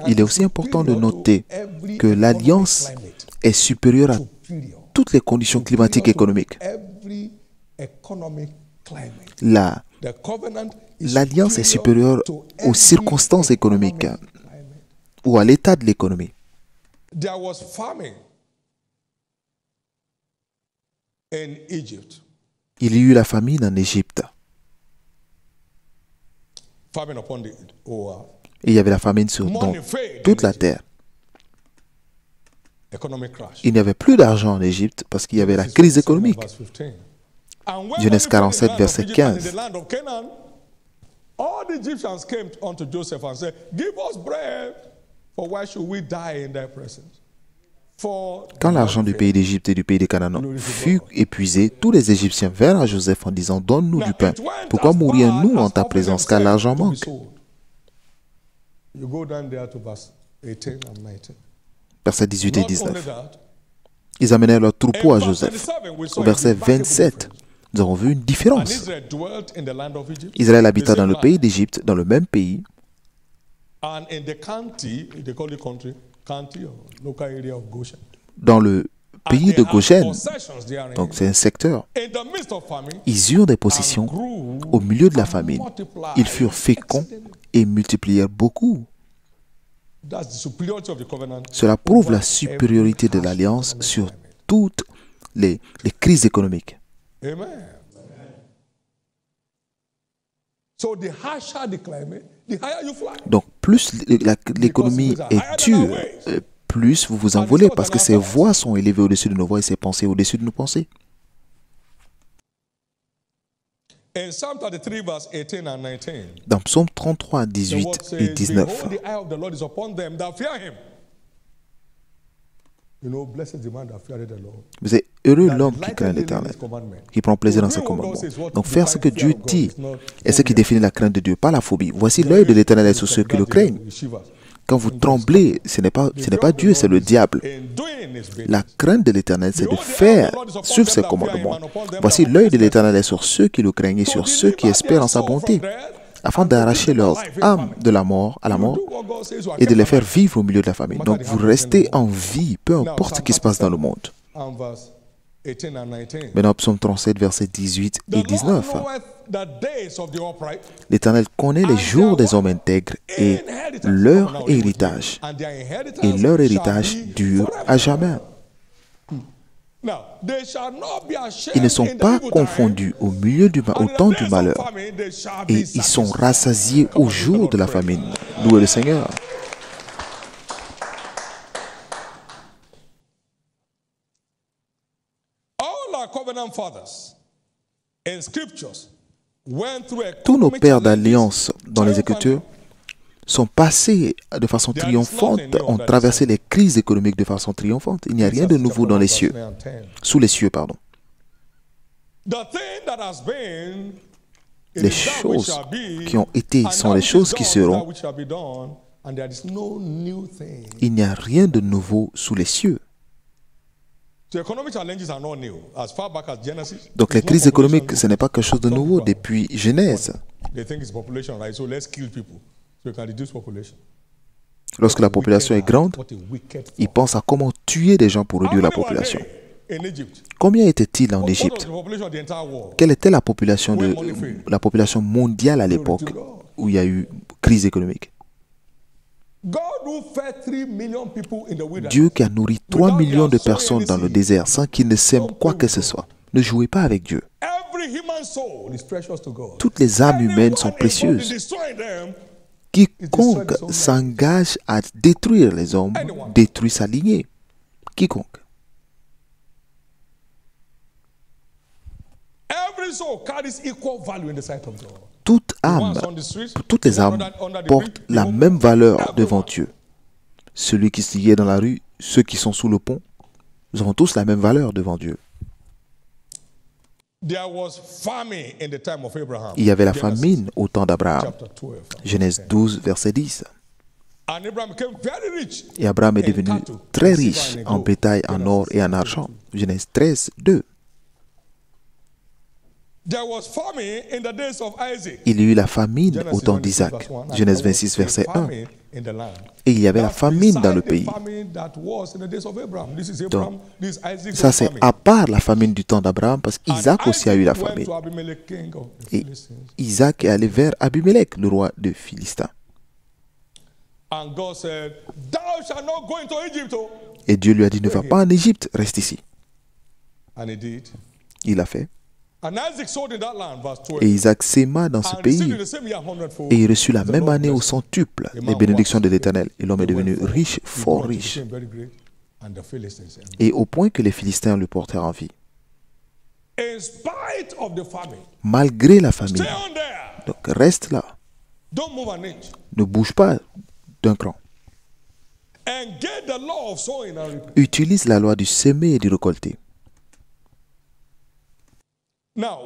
Il est aussi important de noter que l'alliance est supérieure à toutes les conditions climatiques et économiques. L'alliance est supérieure aux circonstances économiques ou à l'état de l'économie. There was famine in Egypt. Il y eut la famine en Égypte. Famine upon the whole earth. Et il y avait la famine sur toute la terre. Il n'y avait plus d'argent en Égypte parce qu'il y avait la crise économique. Genèse 47, verset 15. All the Egyptians came unto Joseph and said, "Give us bread, for why should we die in thy presence?" Quand l'argent du pays d'Égypte et du pays des Canaan fut épuisé, tous les Égyptiens vinrent à Joseph en disant, donne-nous du pain. Pourquoi mourions-nous en ta présence, car l'argent manque? Versets 18 et 19. Ils amenèrent leur troupeau à Joseph. Au verset 27, nous avons vu une différence. Israël habita dans le pays d'Égypte, dans le même pays. Dans le pays de Goshen, donc c'est un secteur, ils eurent des possessions au milieu de la famine. Ils furent féconds et multiplièrent beaucoup. Cela prouve la supériorité de l'Alliance sur toutes les crises économiques. Donc, plus l'économie est dure, plus vous vous envolez parce que ses voix sont élevées au-dessus de nos voix et ses pensées au-dessus de nos pensées. Dans Psaume 33, 18 et 19, vous êtes heureux l'homme qui craint l'Éternel, qui prend plaisir dans ses commandements. Donc faire ce que Dieu dit est ce qui définit la crainte de Dieu, pas la phobie. Voici l'œil de l'Éternel est sur ceux qui le craignent. Quand vous tremblez, ce n'est pas Dieu, c'est le diable. La crainte de l'Éternel, c'est de faire suivre ses commandements. Voici l'œil de l'Éternel est sur ceux qui le craignent et sur ceux qui espèrent en sa bonté, afin d'arracher leurs âmes de la mort à la mort et de les faire vivre au milieu de la famine. Donc vous restez en vie, peu importe ce qui se passe dans le monde. Maintenant, Psaume 37, versets 18 et 19. L'Éternel connaît les jours des hommes intègres et leur héritage. Et leur héritage dure à jamais. Ils ne sont pas confondus au temps du malheur. Et ils sont rassasiés au jour de la famine. Louez le Seigneur. Tous nos pères d'alliance dans les Écritures sont passés de façon triomphante, ont traversé les crises économiques de façon triomphante. Il n'y a rien de nouveau dans les cieux, sous les cieux, pardon. Les choses qui ont été sont les choses qui seront. Il n'y a rien de nouveau sous les cieux. Donc les crises économiques, ce n'est pas quelque chose de nouveau depuis Genèse. Lorsque la population est grande, ils pensent à comment tuer des gens pour réduire la population. Combien était-il en Égypte? Quelle était la population mondiale à l'époque où il y a eu crise économique? Dieu qui a nourri 3 millions de personnes dans le désert sans qu'ils ne sèment quoi que ce soit. Ne jouez pas avec Dieu. Toutes les âmes humaines sont précieuses. Quiconque s'engage à détruire les hommes détruit sa lignée. Quiconque. Toutes les âmes portent la même valeur devant Dieu. Celui qui se est dans la rue, ceux qui sont sous le pont, nous avons tous la même valeur devant Dieu. Il y avait la famine au temps d'Abraham. Genèse 12, verset 10. Et Abraham est devenu très riche en bétail, en or et en argent. Genèse 13, 2. Il y eut la famine au temps d'Isaac. Genèse 26, verset 1. Et il y avait la famine dans le pays. Donc, ça c'est à part la famine du temps d'Abraham, parce qu'Isaac aussi a eu la famine. Et Isaac est allé vers Abimelech, le roi de Philistin. Et Dieu lui a dit, ne va pas en Égypte, reste ici. Il a fait. Et Isaac s'aima dans ce pays et il reçut la même année au centuple les bénédictions de l'Éternel. Et l'homme est devenu riche, fort riche. Et au point que les Philistins le portèrent en vie. Malgré la famine. Donc reste là. Ne bouge pas d'un cran. Utilise la loi du semer et du récolter. Maintenant,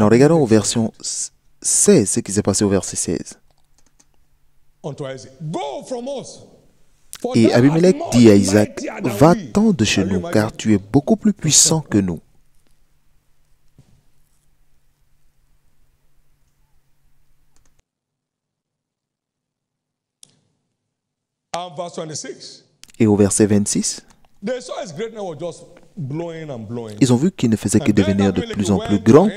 regardons au verset 16, ce qui s'est passé au verset 16. Et Abimelech dit à Isaac, va-t'en de chez nous, car tu es beaucoup plus puissant que nous. Et au verset 26, ils ont vu qu'il ne faisait que devenir de plus en plus grand.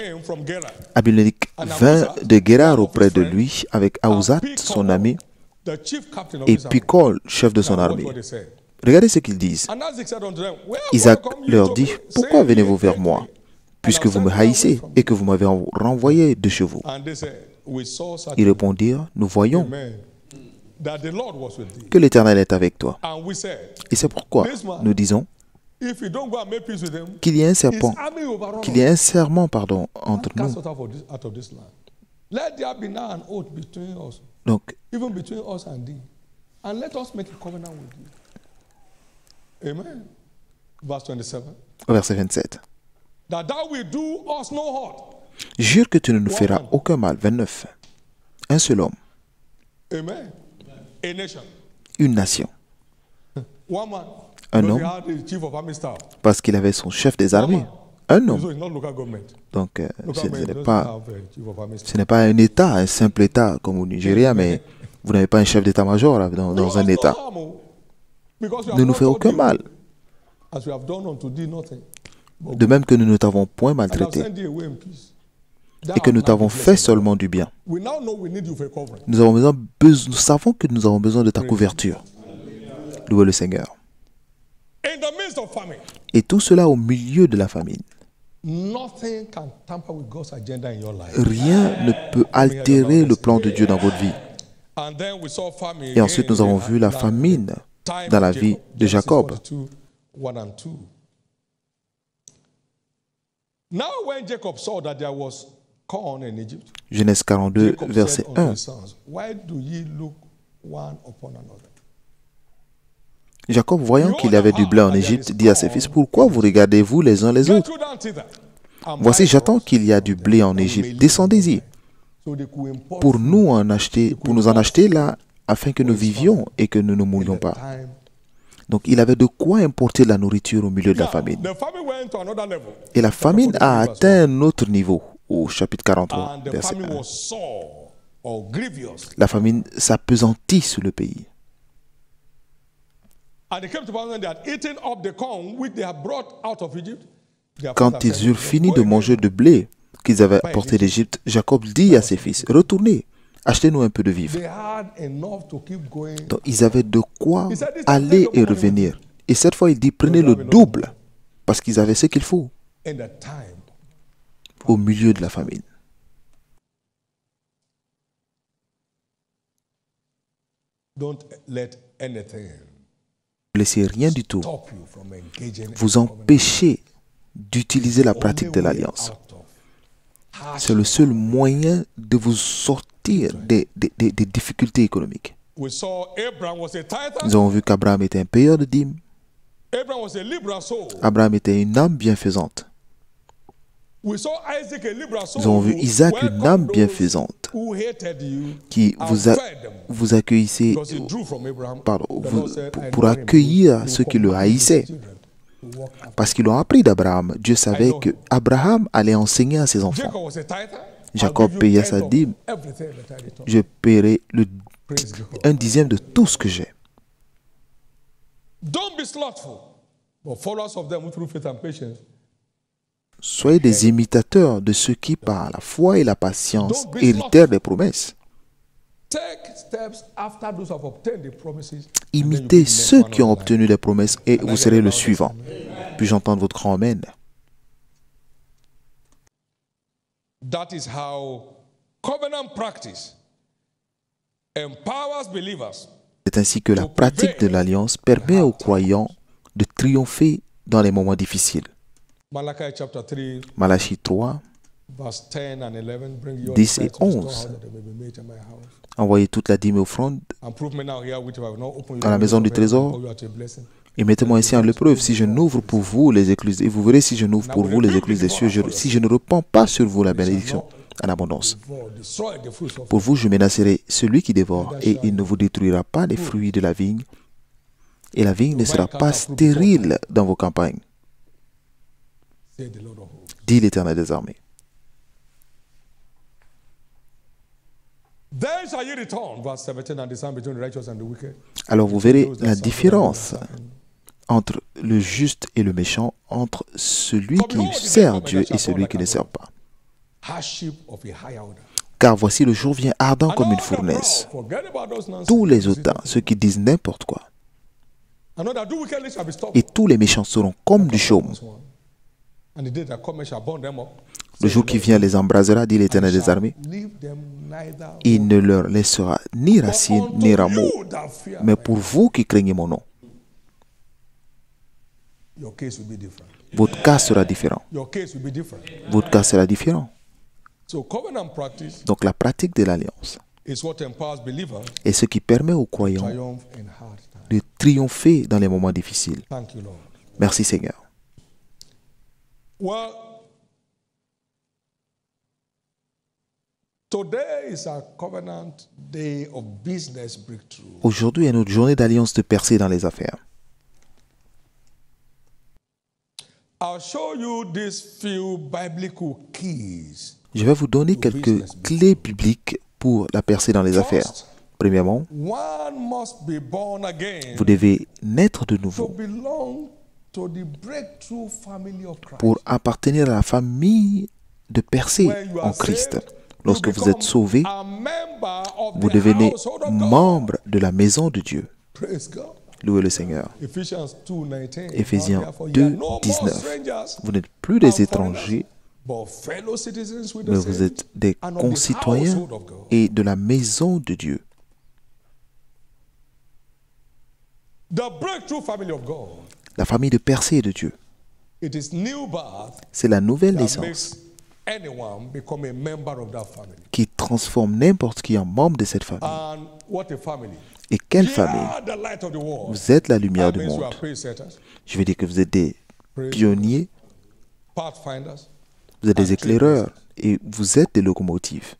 Abimelech vint de Guérar auprès de lui avec Ahuzat, son ami, et Picol, chef de son armée. Regardez ce qu'ils disent. Isaac leur dit, pourquoi venez-vous vers moi, puisque vous me haïssez et que vous m'avez renvoyé de chez vous? Ils répondirent, nous voyons que l'Éternel est avec toi. Et c'est pourquoi nous disons qu'il y a un serpent, entre nous. Donc, verset 27. Jure que tu ne nous feras aucun mal. 29. Un seul homme. Une nation. Un homme, parce qu'il avait son chef des armées. Un homme. Donc, ce n'est pas un État, un simple État comme au Nigeria, mais vous n'avez pas un chef d'état-major dans un État. Ne nous fais aucun mal. De même que nous ne t'avons point maltraité et que nous t'avons fait seulement du bien. Nous savons que nous avons besoin de ta couverture. Louez le Seigneur. Et tout cela au milieu de la famine. Rien ne peut altérer le plan de Dieu dans votre vie. Et ensuite, nous avons vu la famine dans la vie de Jacob. Genèse 42, verset 1. Jacob, voyant qu'il y avait du blé en Égypte, dit à ses fils, pourquoi vous regardez-vous les uns les autres? Voici, j'attends qu'il y a du blé en Égypte. Descendez-y pour nous en acheter là, afin que nous vivions et que nous ne mourions pas. Donc, il avait de quoi importer la nourriture au milieu de la famine. Et la famine a atteint un autre niveau au chapitre 43, verset 1. La famine s'appesantit sur le pays. Quand ils eurent fini de manger le blé qu'ils avaient apporté d'Égypte, Jacob dit à ses fils, retournez, achetez-nous un peu de vivres. Donc, ils avaient de quoi aller et revenir. Et cette fois, il dit, prenez le double, parce qu'ils avaient ce qu'il faut au milieu de la famine. Ne laissez rien du tout vous empêcher d'utiliser la pratique de l'alliance. C'est le seul moyen de vous sortir des difficultés économiques. Nous avons vu qu'Abraham était un payeur de dîmes. Abraham était une âme bienfaisante. Nous avons vu Isaac, une âme bienfaisante, qui vous accueillissait pour accueillir ceux qui le haïssaient. Parce qu'ils l'ont appris d'Abraham. Dieu savait qu'Abraham allait enseigner à ses enfants. Jacob payait sa dîme. Je paierai un dixième de tout ce que j'ai. Soyez des imitateurs de ceux qui, par la foi et la patience, héritèrent des promesses. Imitez ceux qui ont obtenu les promesses et vous serez le suivant. Puis-je entendre votre grand amen? That is how covenant practice empowers believers. C'est ainsi que la pratique de l'alliance permet aux croyants de triompher dans les moments difficiles. Malachie 3, 10 et 11. Envoyez toute la dîme et offrande à la maison du trésor et mettez-moi ainsi en l'épreuve si je n'ouvre pour vous les écluses. Et vous verrez si je n'ouvre pour vous les écluses des cieux, si je ne répands pas sur vous la bénédiction en abondance. Pour vous, je menacerai celui qui dévore et il ne vous détruira pas les fruits de la vigne et la vigne ne sera pas stérile dans vos campagnes, dit l'Éternel des armées. Alors vous verrez la différence entre le juste et le méchant, entre celui qui sert Dieu et celui qui ne sert pas. Car voici le jour vient ardent comme une fournaise. Tous les hautains, ceux qui disent n'importe quoi, et tous les méchants seront comme du chaume. Le jour qui vient les embrasera, dit l'Éternel des armées. Il ne leur laissera ni racine ni rameau. Mais pour vous qui craignez mon nom, votre cas sera différent. Votre cas sera différent. Donc la pratique de l'alliance est ce qui permet aux croyants de triompher dans les moments difficiles. Merci Seigneur. Aujourd'hui est notre journée d'alliance de percée dans les affaires. Je vais vous donner quelques clés bibliques pour la percée dans les affaires. Premièrement, vous devez naître de nouveau pour appartenir à la famille de percée en Christ. Lorsque vous êtes sauvé, vous devenez membre de la maison de Dieu. Louez le Seigneur. Éphésiens 2, 19. Vous n'êtes plus des étrangers, mais vous êtes des concitoyens et de la maison de Dieu. La famille de percée de Dieu. C'est la nouvelle naissance qui transforme n'importe qui en membre de cette famille. Et quelle famille? Vous êtes la lumière du monde. Je veux dire que vous êtes des pionniers, vous êtes des éclaireurs et vous êtes des locomotives.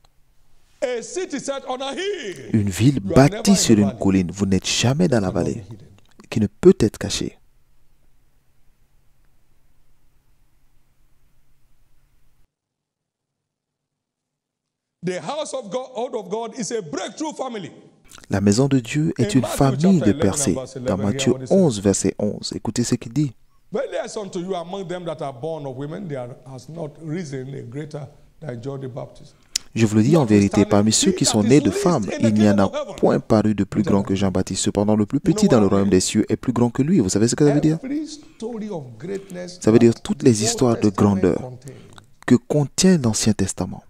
Une ville bâtie sur une colline, vous n'êtes jamais dans la vallée, qui ne peut être cachée. La maison de Dieu est une famille de percée. Dans Matthieu 11, verset 11, écoutez ce qu'il dit. Je vous le dis en vérité, parmi ceux qui sont nés de femmes, il n'y en a point paru de plus grand que Jean-Baptiste. Cependant, le plus petit dans le royaume des cieux est plus grand que lui. Vous savez ce que ça veut dire? Ça veut dire toutes les histoires de grandeur que contient l'Ancien Testament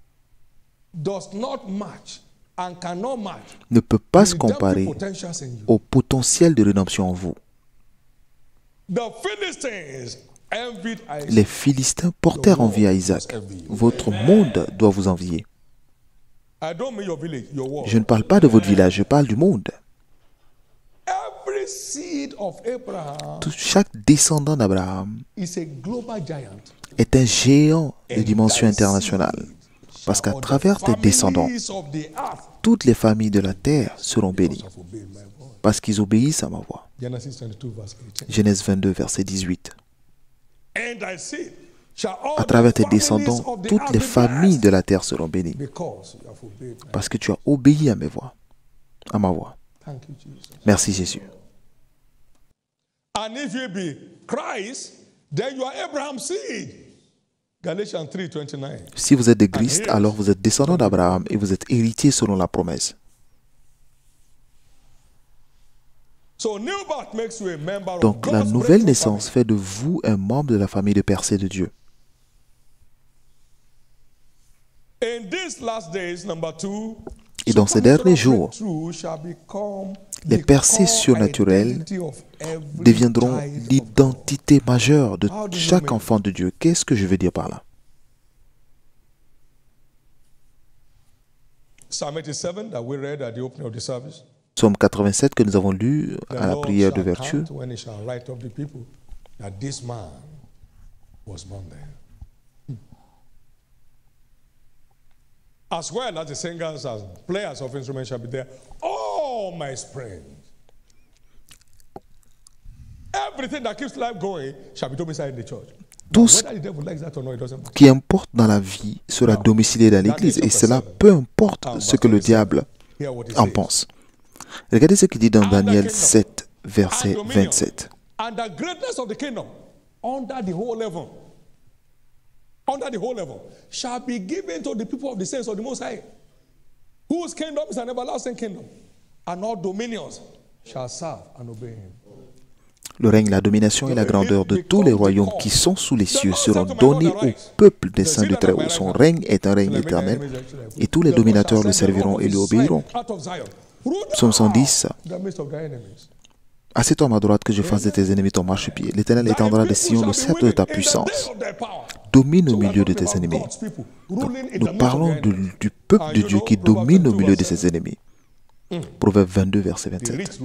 ne peut pas se comparer au potentiel de rédemption en vous. Les Philistins portèrent envie à Isaac. Votre monde doit vous envier. Je ne parle pas de votre village, je parle du monde. Chaque descendant d'Abraham est un géant de dimension internationale. Parce qu'à travers tes descendants, toutes les familles de la terre seront bénies. Parce qu'ils obéissent à ma voix. Genèse 22, verset 18. À travers tes descendants, toutes les familles de la terre seront bénies. Parce que tu as obéi à mes voix, à ma voix. Merci Jésus. Si vous êtes de Christ, alors vous êtes descendant d'Abraham et vous êtes héritier selon la promesse. Donc la nouvelle naissance fait de vous un membre de la famille de percée de Dieu. Et dans ces derniers jours, les percées surnaturelles deviendront l'identité majeure de chaque enfant de Dieu. Qu'est-ce que je veux dire par là? Psaume 87 que nous avons lu à la prière d'ouverture. As well as the singers and players of instruments shall be there. All my springs. Everything that keeps life going shall be domiciled in the church. Tout ce qui importe dans la vie sera domicilié dans l'Église. Et cela, peu importe ce que le diable en pense. Regardez ce qu'il dit dans Daniel 7, verset 27. And the greatness of the kingdom under the whole level shall be given to the people of the saints of the Most High, whose kingdom is an everlasting kingdom, and all dominions shall serve and obey him. Le règne, la domination et la grandeur de tous les royaumes qui sont sous les cieux seront donnés au peuple des saints du Très-Haut. Son règne est un règne éternel et tous les dominateurs le serviront et lui obéiront. Psaume 110. Assieds-toi à ma droite que je fasse de tes ennemis ton marchepied. L'Éternel étendra de Sion le sceptre de ta puissance. Domine au milieu de tes ennemis. Donc, nous parlons du peuple de Dieu qui domine au milieu de ses ennemis. Proverbe 22, verset 27.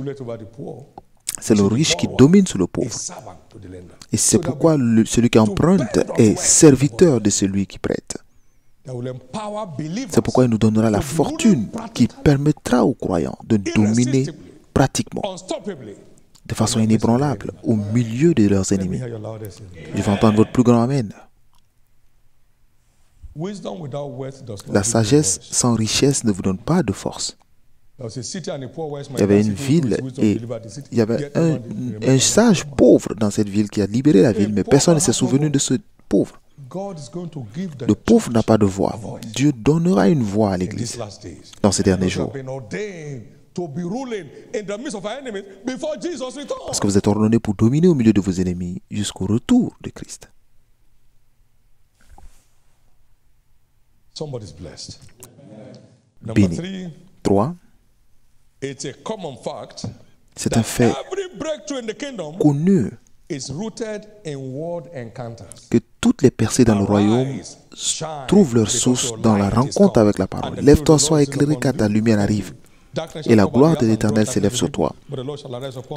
C'est le riche qui domine sur le pauvre. Et c'est pourquoi celui qui emprunte est serviteur de celui qui prête. C'est pourquoi il nous donnera la fortune qui permettra aux croyants de dominer pratiquement, de façon inébranlable, au milieu de leurs ennemis. Je vais entendre votre plus grand Amen. La sagesse sans richesse ne vous donne pas de force. Il y avait une ville et il y avait un sage pauvre dans cette ville qui a libéré la ville, mais personne ne s'est souvenu de ce pauvre. Le pauvre n'a pas de voix. Dieu donnera une voix à l'Église dans ces derniers jours. Parce que vous êtes ordonnés pour dominer au milieu de vos ennemis jusqu'au retour de Christ. Béni. 3. C'est un fait connu que toutes les percées dans le royaume trouvent leur source dans la rencontre avec la parole. Lève-toi, sois éclairé car ta lumière arrive. Et la gloire de l'Éternel s'élève sur toi.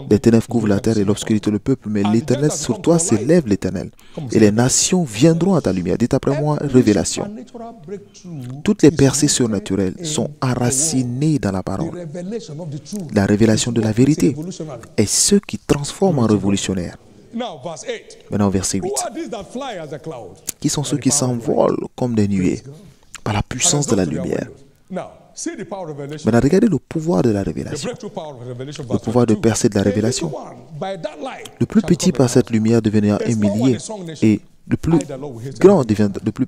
Les ténèbres couvrent la terre et l'obscurité le peuple, mais l'Éternel sur toi s'élève l'Éternel. Et les nations viendront à ta lumière. Dites après moi, révélation. Toutes les percées surnaturelles sont enracinées dans la parole. La révélation de la vérité est ce qui transforme en révolutionnaire. Maintenant, verset 8. Qui sont ceux qui s'envolent comme des nuées par la puissance de la lumière? Maintenant, regardez le pouvoir de la révélation. Le pouvoir de percer de la révélation. Le plus petit par cette lumière devenir un millier. Et le plus grand devient le plus...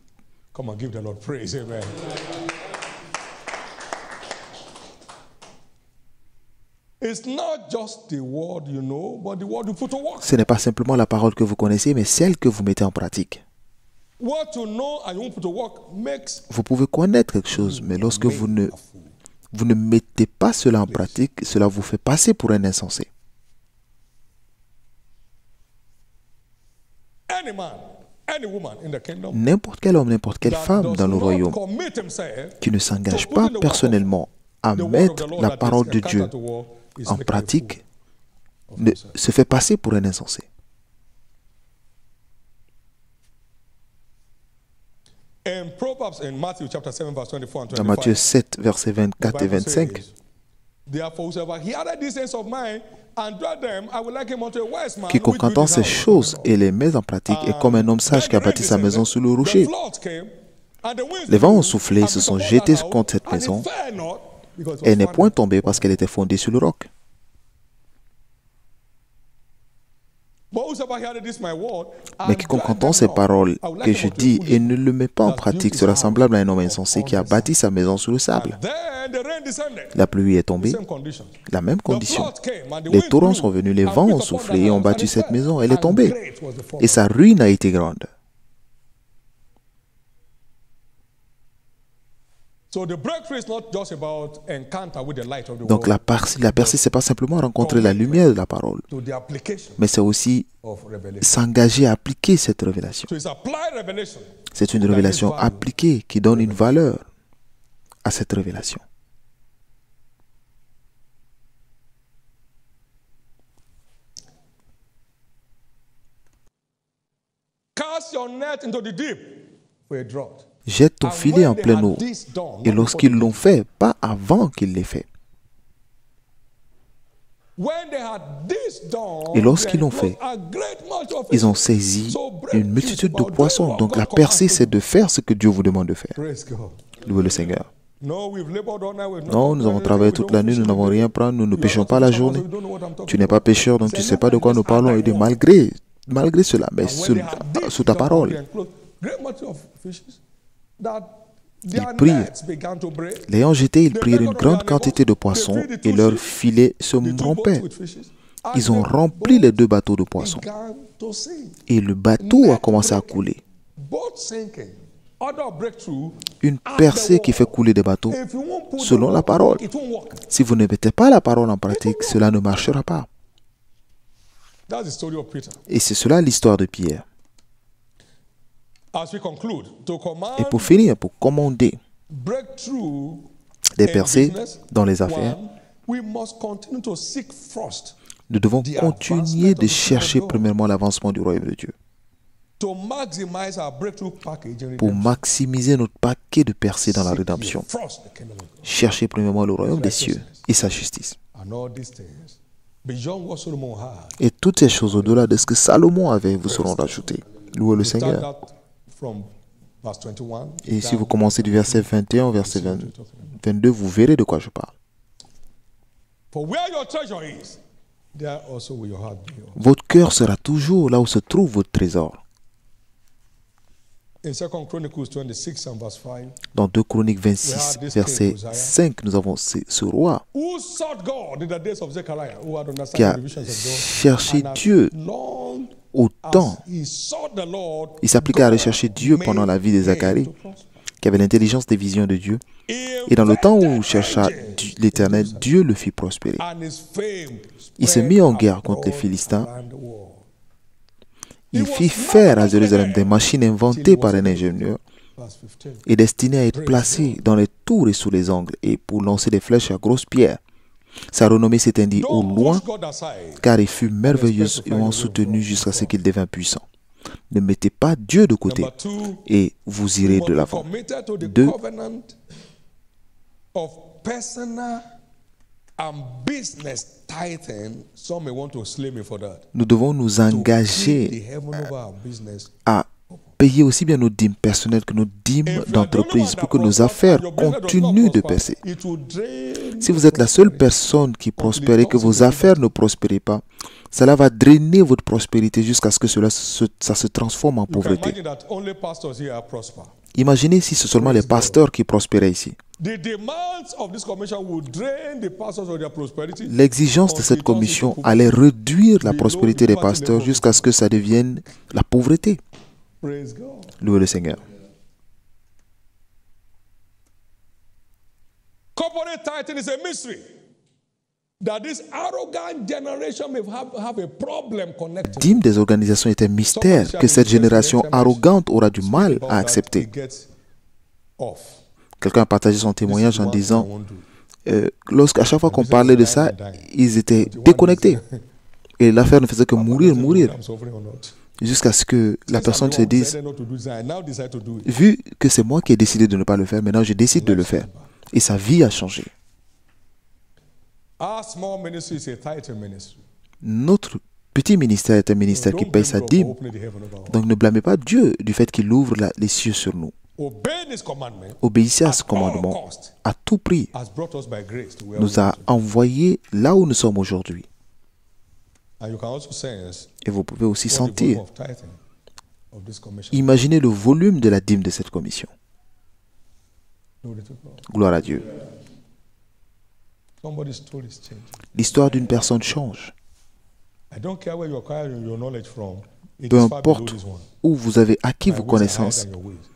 Ce n'est pas simplement la parole que vous connaissez, mais celle que vous mettez en pratique. Vous pouvez connaître quelque chose, mais lorsque vous ne mettez pas cela en pratique, cela vous fait passer pour un insensé. N'importe quel homme, n'importe quelle femme dans le royaume qui ne s'engage pas personnellement à mettre la parole de Dieu en pratique se fait passer pour un insensé. Dans Matthieu 7, versets 24 et 25, quiconque entend ces choses et les met en pratique est comme un homme sage qui a bâti sa maison sur le rocher. Les vents ont soufflé, se sont jetés contre cette maison et elle n'est point tombée parce qu'elle était fondée sur le roc. Mais quiconque entend ces paroles que je dis et ne le met pas en pratique sera semblable à un homme insensé qui a bâti sa maison sur le sable. La pluie est tombée, la même condition. Les torrents sont venus, les vents ont soufflé et ont battu cette maison. Elle est tombée et sa ruine a été grande. Donc la percée, ce n'est pas simplement rencontrer la lumière de la parole, mais c'est aussi s'engager à appliquer cette révélation. C'est une révélation appliquée qui donne une valeur à cette révélation. Jette ton filet en pleine eau. Et lorsqu'ils l'ont fait, pas avant qu'ils l'aient fait. Et lorsqu'ils l'ont fait, ils ont saisi une multitude de poissons. Donc la percée, c'est de faire ce que Dieu vous demande de faire. Louez le Seigneur. Non, nous avons travaillé toute la nuit, nous n'avons rien pris, nous ne pêchons pas la journée. Tu n'es pas pécheur, donc tu ne sais pas de quoi nous parlons. Et malgré cela, mais sous ta parole, ils prirent. L'ayant jeté, ils prirent une grande quantité de poissons et leurs filets se rompaient. Ils ont rempli les 2 bateaux de poissons. Et le bateau a commencé à couler. Une percée qui fait couler des bateaux selon la parole. Si vous ne mettez pas la parole en pratique, cela ne marchera pas. Et c'est cela l'histoire de Pierre. Et pour finir, pour commander des percées dans les affaires, nous devons continuer de chercher premièrement l'avancement du royaume de Dieu. Pour maximiser notre paquet de percées dans la rédemption, cherchez premièrement le royaume des cieux et sa justice. Et toutes ces choses au-delà de ce que Salomon avait vous seront rajoutées. Louez le Seigneur. Et si vous commencez du verset 21 au verset 22, vous verrez de quoi je parle. Votre cœur sera toujours là où se trouve votre trésor. Dans 2 Chroniques 26, verset 5, nous avons ce roi qui a cherché Dieu autant. Il s'appliqua à rechercher Dieu pendant la vie de Zacharie, qui avait l'intelligence des visions de Dieu. Et dans le temps où il chercha l'Éternel, Dieu le fit prospérer. Il se mit en guerre contre les Philistins. Il fit faire à Jérusalem des machines inventées par un ingénieur et destinées à être placées dans les tours et sous les angles et pour lancer des flèches à grosses pierres. Sa renommée s'étendit au loin car il fut merveilleusement soutenu jusqu'à ce qu'il devint puissant. Ne mettez pas Dieu de côté et vous irez de l'avant. 2. Nous devons nous engager à payer aussi bien nos dîmes personnelles que nos dîmes d'entreprise pour que nos affaires continuent de percer. Si vous êtes la seule personne qui prospère et que vos affaires ne prospèrent pas, cela va drainer votre prospérité jusqu'à ce que ça se transforme en pauvreté. Imaginez si c'est seulement les pasteurs qui prospéraient ici. L'exigence de cette commission allait réduire la prospérité des pasteurs jusqu'à ce que ça devienne la pauvreté. Louez le Seigneur. Corporate tithing is a mystery. Dîme des organisations est un mystère que cette génération arrogante aura du mal à accepter. Quelqu'un a partagé son témoignage en disant à chaque fois qu'on parlait de ça, ils étaient déconnectés. Et l'affaire ne faisait que mourir. Jusqu'à ce que la personne se dise, vu que c'est moi qui ai décidé de ne pas le faire, maintenant je décide de le faire. Et sa vie a changé. Notre petit ministère est un ministère qui paye sa dîme. Donc ne blâmez pas Dieu du fait qu'il ouvre les cieux sur nous. Obéissez à ce commandement à tout prix. Nous a envoyés là où nous sommes aujourd'hui. Et vous pouvez aussi sentir, imaginez le volume de la dîme de cette commission. Gloire à Dieu. L'histoire d'une personne change. Peu importe où vous avez acquis vos connaissances,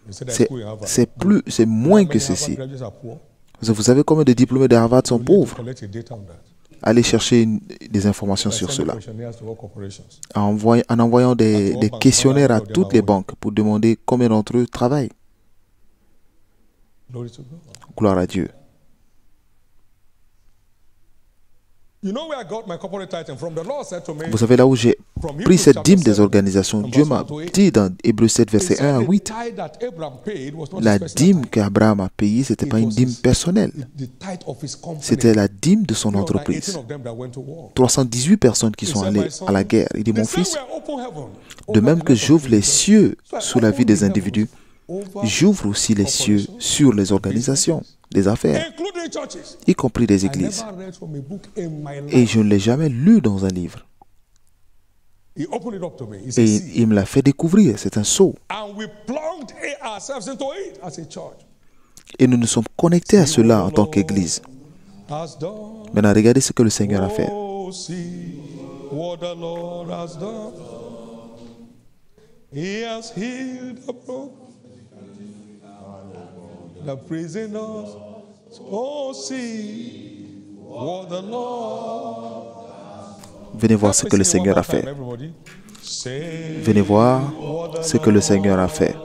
c'est moins que ceci. Vous savez combien de diplômés de Harvard sont pauvres? Allez chercher des informations sur cela. En envoyant des questionnaires à toutes les banques pour demander combien d'entre eux travaillent. Gloire à Dieu. Vous savez là où j'ai pris cette dîme des organisations. Dieu m'a dit dans Hébreux 7, verset 1 à 8, la dîme qu'Abraham a payée, ce n'était pas une dîme personnelle. C'était la dîme de son entreprise. 318 personnes qui sont allées à la guerre. Il dit, mon fils, de même que j'ouvre les cieux sous la vie des individus, j'ouvre aussi les cieux sur les organisations, des affaires, y compris des églises. Et je ne l'ai jamais lu dans un livre. Et il me l'a fait découvrir, c'est un sceau. Et nous nous sommes connectés à cela en tant qu'Église. Maintenant, regardez ce que le Seigneur a fait. The prisoners, oh, see what the Lord. Venez voir ce que le Seigneur a fait. Venez voir ce que le Seigneur a fait.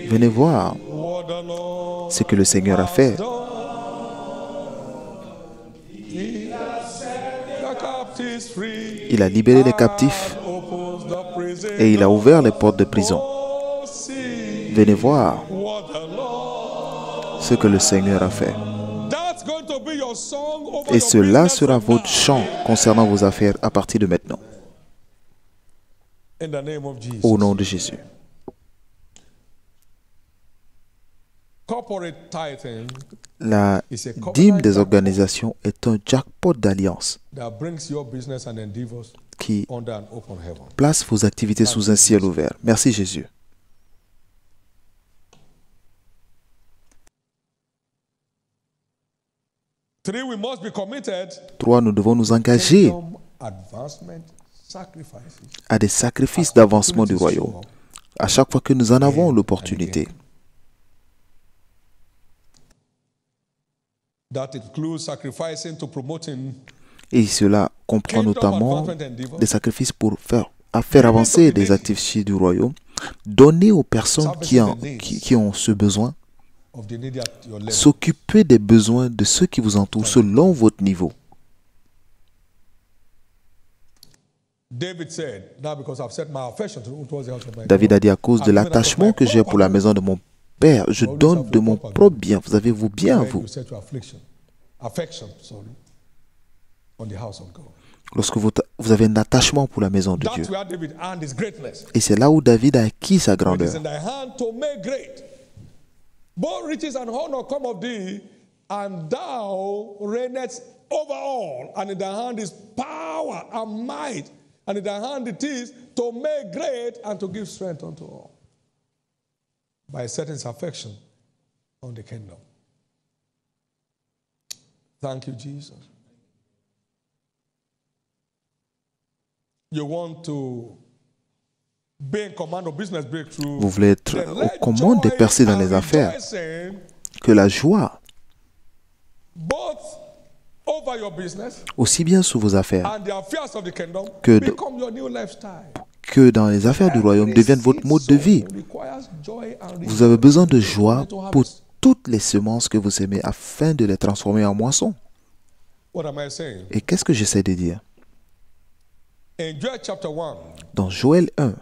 Venez voir ce que le Seigneur a fait. Il a libéré les captifs et il a ouvert les portes de prison. Venez voir ce que le Seigneur a fait. Et cela sera votre chant concernant vos affaires à partir de maintenant. Au nom de Jésus. La dîme des organisations est un jackpot d'alliance qui place vos activités sous un ciel ouvert. Merci Jésus. Trois, nous devons nous engager à des sacrifices d'avancement du royaume à chaque fois que nous en avons l'opportunité. Et cela comprend notamment des sacrifices pour faire avancer des activités du royaume, donner aux personnes qui ont ce besoin, s'occuper des besoins de ceux qui vous entourent selon votre niveau. David a dit, à cause de l'attachement que j'ai pour la maison de mon Père, je donne de mon propre bien. Vous avez vos biens à vous. Lorsque vous avez un attachement pour la maison de Dieu. Et c'est là où David a acquis sa grandeur. Both riches and honor come of thee, and thou reignest over all, and in thy hand is power and might, and in thy hand it is to make great and to give strength unto all, by setting his affection on the kingdom. Thank you, Jesus. You want to vous voulez être aux commandes des percées dans les affaires, que la joie, aussi bien sous vos affaires que dans les affaires du royaume, devienne votre mode de vie. Vous avez besoin de joie pour toutes les semences que vous semez afin de les transformer en moissons. Et qu'est-ce que j'essaie de dire? Dans Joël 1,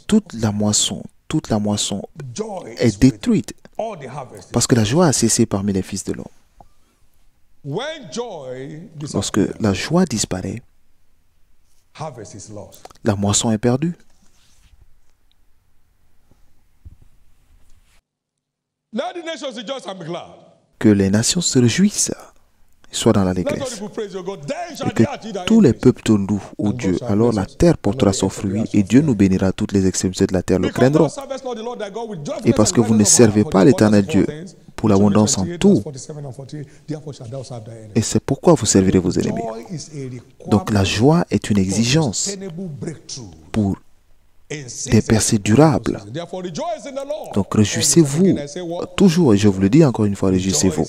toute la moisson est détruite parce que la joie a cessé parmi les fils de l'homme. Lorsque la joie disparaît, la moisson est perdue. Que les nations se réjouissent, soient dans l'allégresse. Et que tous les peuples tournent au Dieu. Alors la terre portera son fruit et Dieu nous bénira. Toutes les extrémités de la terre le craindront. Et parce que vous ne servez pas l'Éternel Dieu pour l'abondance en tout, et c'est pourquoi vous servirez vos ennemis. Donc la joie est une exigence pour des percées durables. Donc réjouissez-vous toujours, et je vous le dis encore une fois, réjouissez-vous.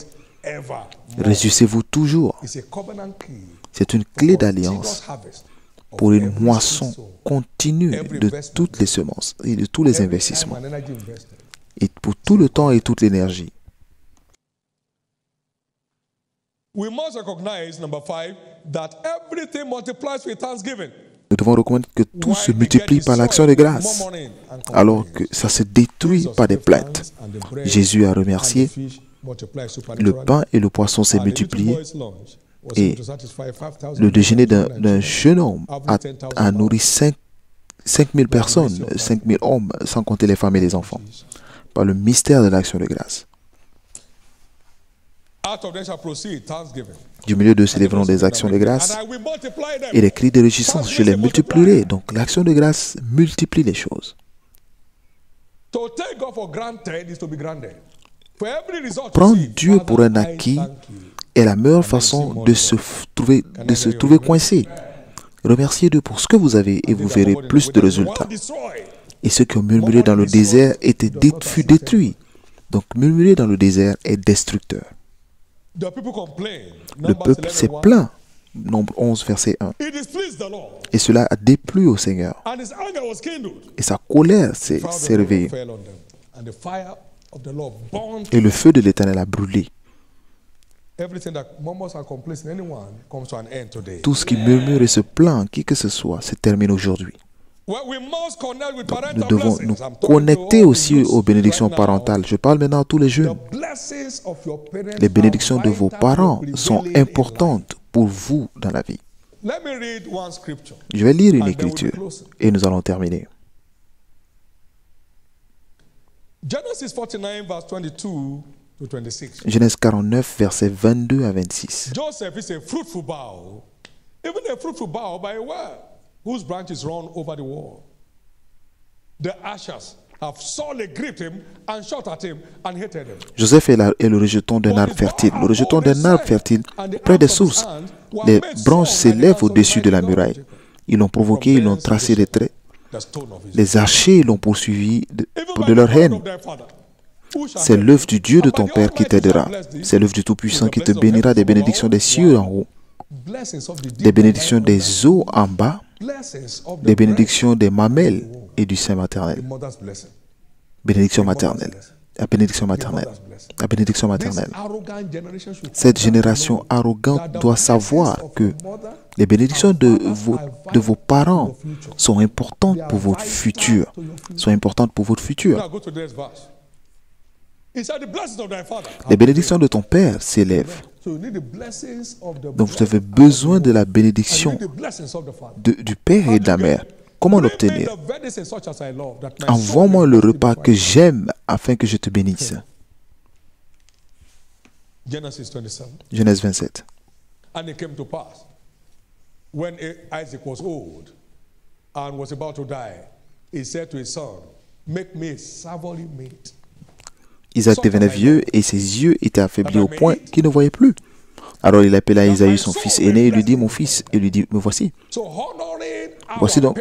Réjouissez-vous toujours. C'est une clé d'alliance pour une moisson continue de toutes les semences et de tous les investissements. Et pour tout le temps et toute l'énergie. Nous devons reconnaître que tout se multiplie par l'action de grâce, alors que ça se détruit par des plaintes. Jésus a remercié, le pain et le poisson s'est multiplié, et le déjeuner d'un jeune homme a nourri 5000 personnes, 5000 hommes, sans compter les femmes et les enfants, par le mystère de l'action de grâce. Du milieu d'eux s'élèveront des actions de grâce et les cris de réjouissance, je les multiplierai. Donc l'action de grâce multiplie les choses. Prendre Dieu pour un acquis est la meilleure façon de se trouver coincé. Remerciez Dieu pour ce que vous avez et vous verrez plus de résultats. Et ceux qui ont murmuré dans le désert furent détruits. Donc murmurer dans le désert est destructeur. Le peuple s'est plaint. Nombre 11, verset 1. Et cela a déplu au Seigneur. Et sa colère s'est réveillée. Et le feu de l'Éternel a brûlé. Tout ce qui murmure et se plaint, qui que ce soit, se termine aujourd'hui. Nous devons nous connecter aussi aux bénédictions parentales. Je parle maintenant à tous les jeunes. Les bénédictions de vos parents sont importantes pour vous dans la vie. Je vais lire une écriture et nous allons terminer. Genèse 49, versets 22 à 26. Joseph is a fruitful bough, even a fruitful bough by a well, whose branches run over the wall. The ashes have sorely gripped him and shot at him and hated him. Joseph est le rejeton d'un arbre fertile. Le rejeton d'un arbre fertile près des sources. Les branches s'élèvent au-dessus de la muraille. Ils l'ont provoqué, ils l'ont tracé des traits. Les archers l'ont poursuivi de leur haine. C'est l'œuvre du Dieu de ton Père qui t'aidera. C'est l'œuvre du Tout-Puissant qui te bénira des bénédictions des cieux en haut, des bénédictions des eaux en bas, des bénédictions des mamelles et du sein maternel. Bénédiction maternelle. La bénédiction maternelle. La bénédiction maternelle. Cette génération arrogante doit savoir que les bénédictions de vos parents sont importantes pour votre futur. Sont importantes pour votre futur. Les bénédictions de ton Père s'élèvent. Donc vous avez besoin de la bénédiction du Père et de la Mère. Comment l'obtenir? Envoie-moi le repas que j'aime afin que je te bénisse. Genèse 27. And it came to pass, when Isaac was old and was about to die, he said to his son, make me a savory meat. Isaac devenait vieux et ses yeux étaient affaiblis au point qu'il ne voyait plus. Alors il appela Isaïe, son fils aîné, et lui dit, mon fils, et lui dit, me voici. Voici donc,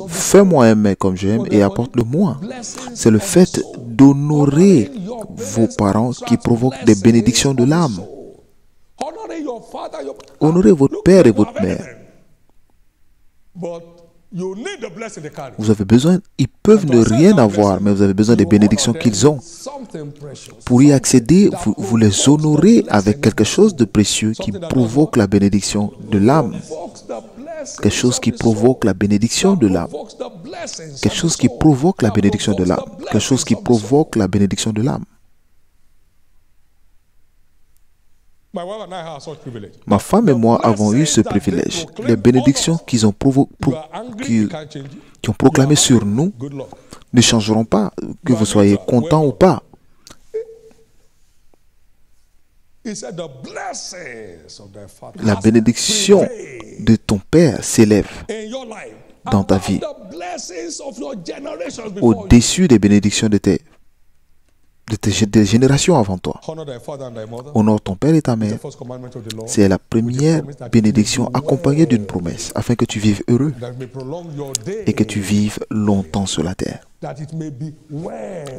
fais-moi un mets comme j'aime et apporte-le-moi. C'est le fait d'honorer vos parents qui provoque des bénédictions de l'âme. Honorez votre père et votre mère. Vous avez besoin, ils peuvent ne rien avoir, mais vous avez besoin des bénédictions qu'ils ont. Pour y accéder, vous les honorez avec quelque chose de précieux qui provoque la bénédiction de l'âme. Quelque chose qui provoque la bénédiction de l'âme. Quelque chose qui provoque la bénédiction de l'âme. Quelque chose qui provoque la bénédiction de l'âme. Ma femme et moi avons eu ce privilège. Les bénédictions qu'ils ont proclamées sur nous, ne changeront pas, que vous soyez content ou pas. La bénédiction de ton Père s'élève dans ta vie au-dessus des bénédictions de tes générations avant toi. Honore ton père et ta mère. C'est la première bénédiction accompagnée d'une promesse, afin que tu vives heureux et que tu vives longtemps sur la terre.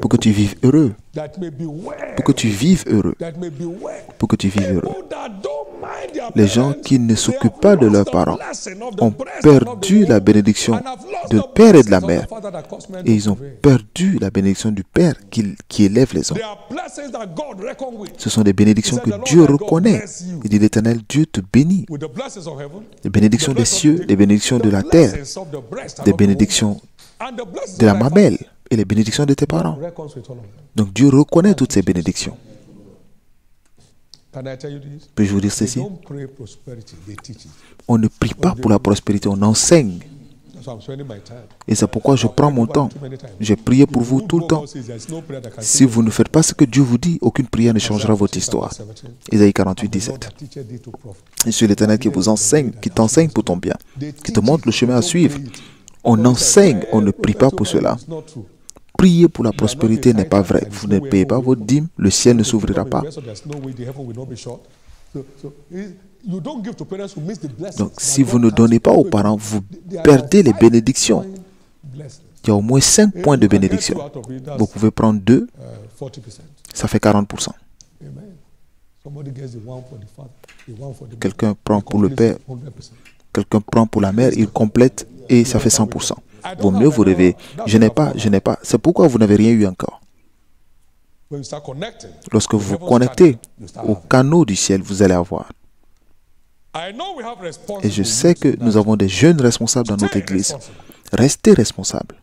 Pour que tu vives heureux. Pour que tu vives heureux. Pour que tu vives heureux. Les gens qui ne s'occupent pas de leurs parents ont perdu la bénédiction du père et de la mère. Et ils ont perdu la bénédiction du Père qui élève les hommes. Ce sont des bénédictions que Dieu reconnaît. Il dit l'Éternel, Dieu te bénit. Les bénédictions des cieux, les bénédictions de la terre, des bénédictions de la mamelle et les bénédictions de tes parents. Donc Dieu reconnaît toutes ces bénédictions. Puis-je vous dire ceci? On ne prie pas pour la prospérité, on enseigne. Et c'est pourquoi je prends mon temps. J'ai prié pour vous tout le temps. Si vous ne faites pas ce que Dieu vous dit, aucune prière ne changera votre histoire. Isaïe 48, 17. Je suis l'Éternel qui vous enseigne, qui t'enseigne pour ton bien, qui te montre le chemin à suivre. On enseigne, on ne prie pas pour cela. Prier pour la prospérité n'est pas vrai. Vous ne payez pas votre dîme, le ciel ne s'ouvrira pas. Donc, si vous ne donnez pas aux parents, vous perdez les bénédictions. Il y a au moins 5 points de bénédiction. Vous pouvez prendre 2, ça fait 40%. Quelqu'un prend pour le père, quelqu'un prend pour la mère, il complète et ça fait 100%. Vaut mieux vous rêver. Je n'ai pas. C'est pourquoi vous n'avez rien eu encore. Lorsque vous vous connectez au canot du ciel, vous allez avoir. Et je sais que nous avons des jeunes responsables dans notre église. Restez responsables.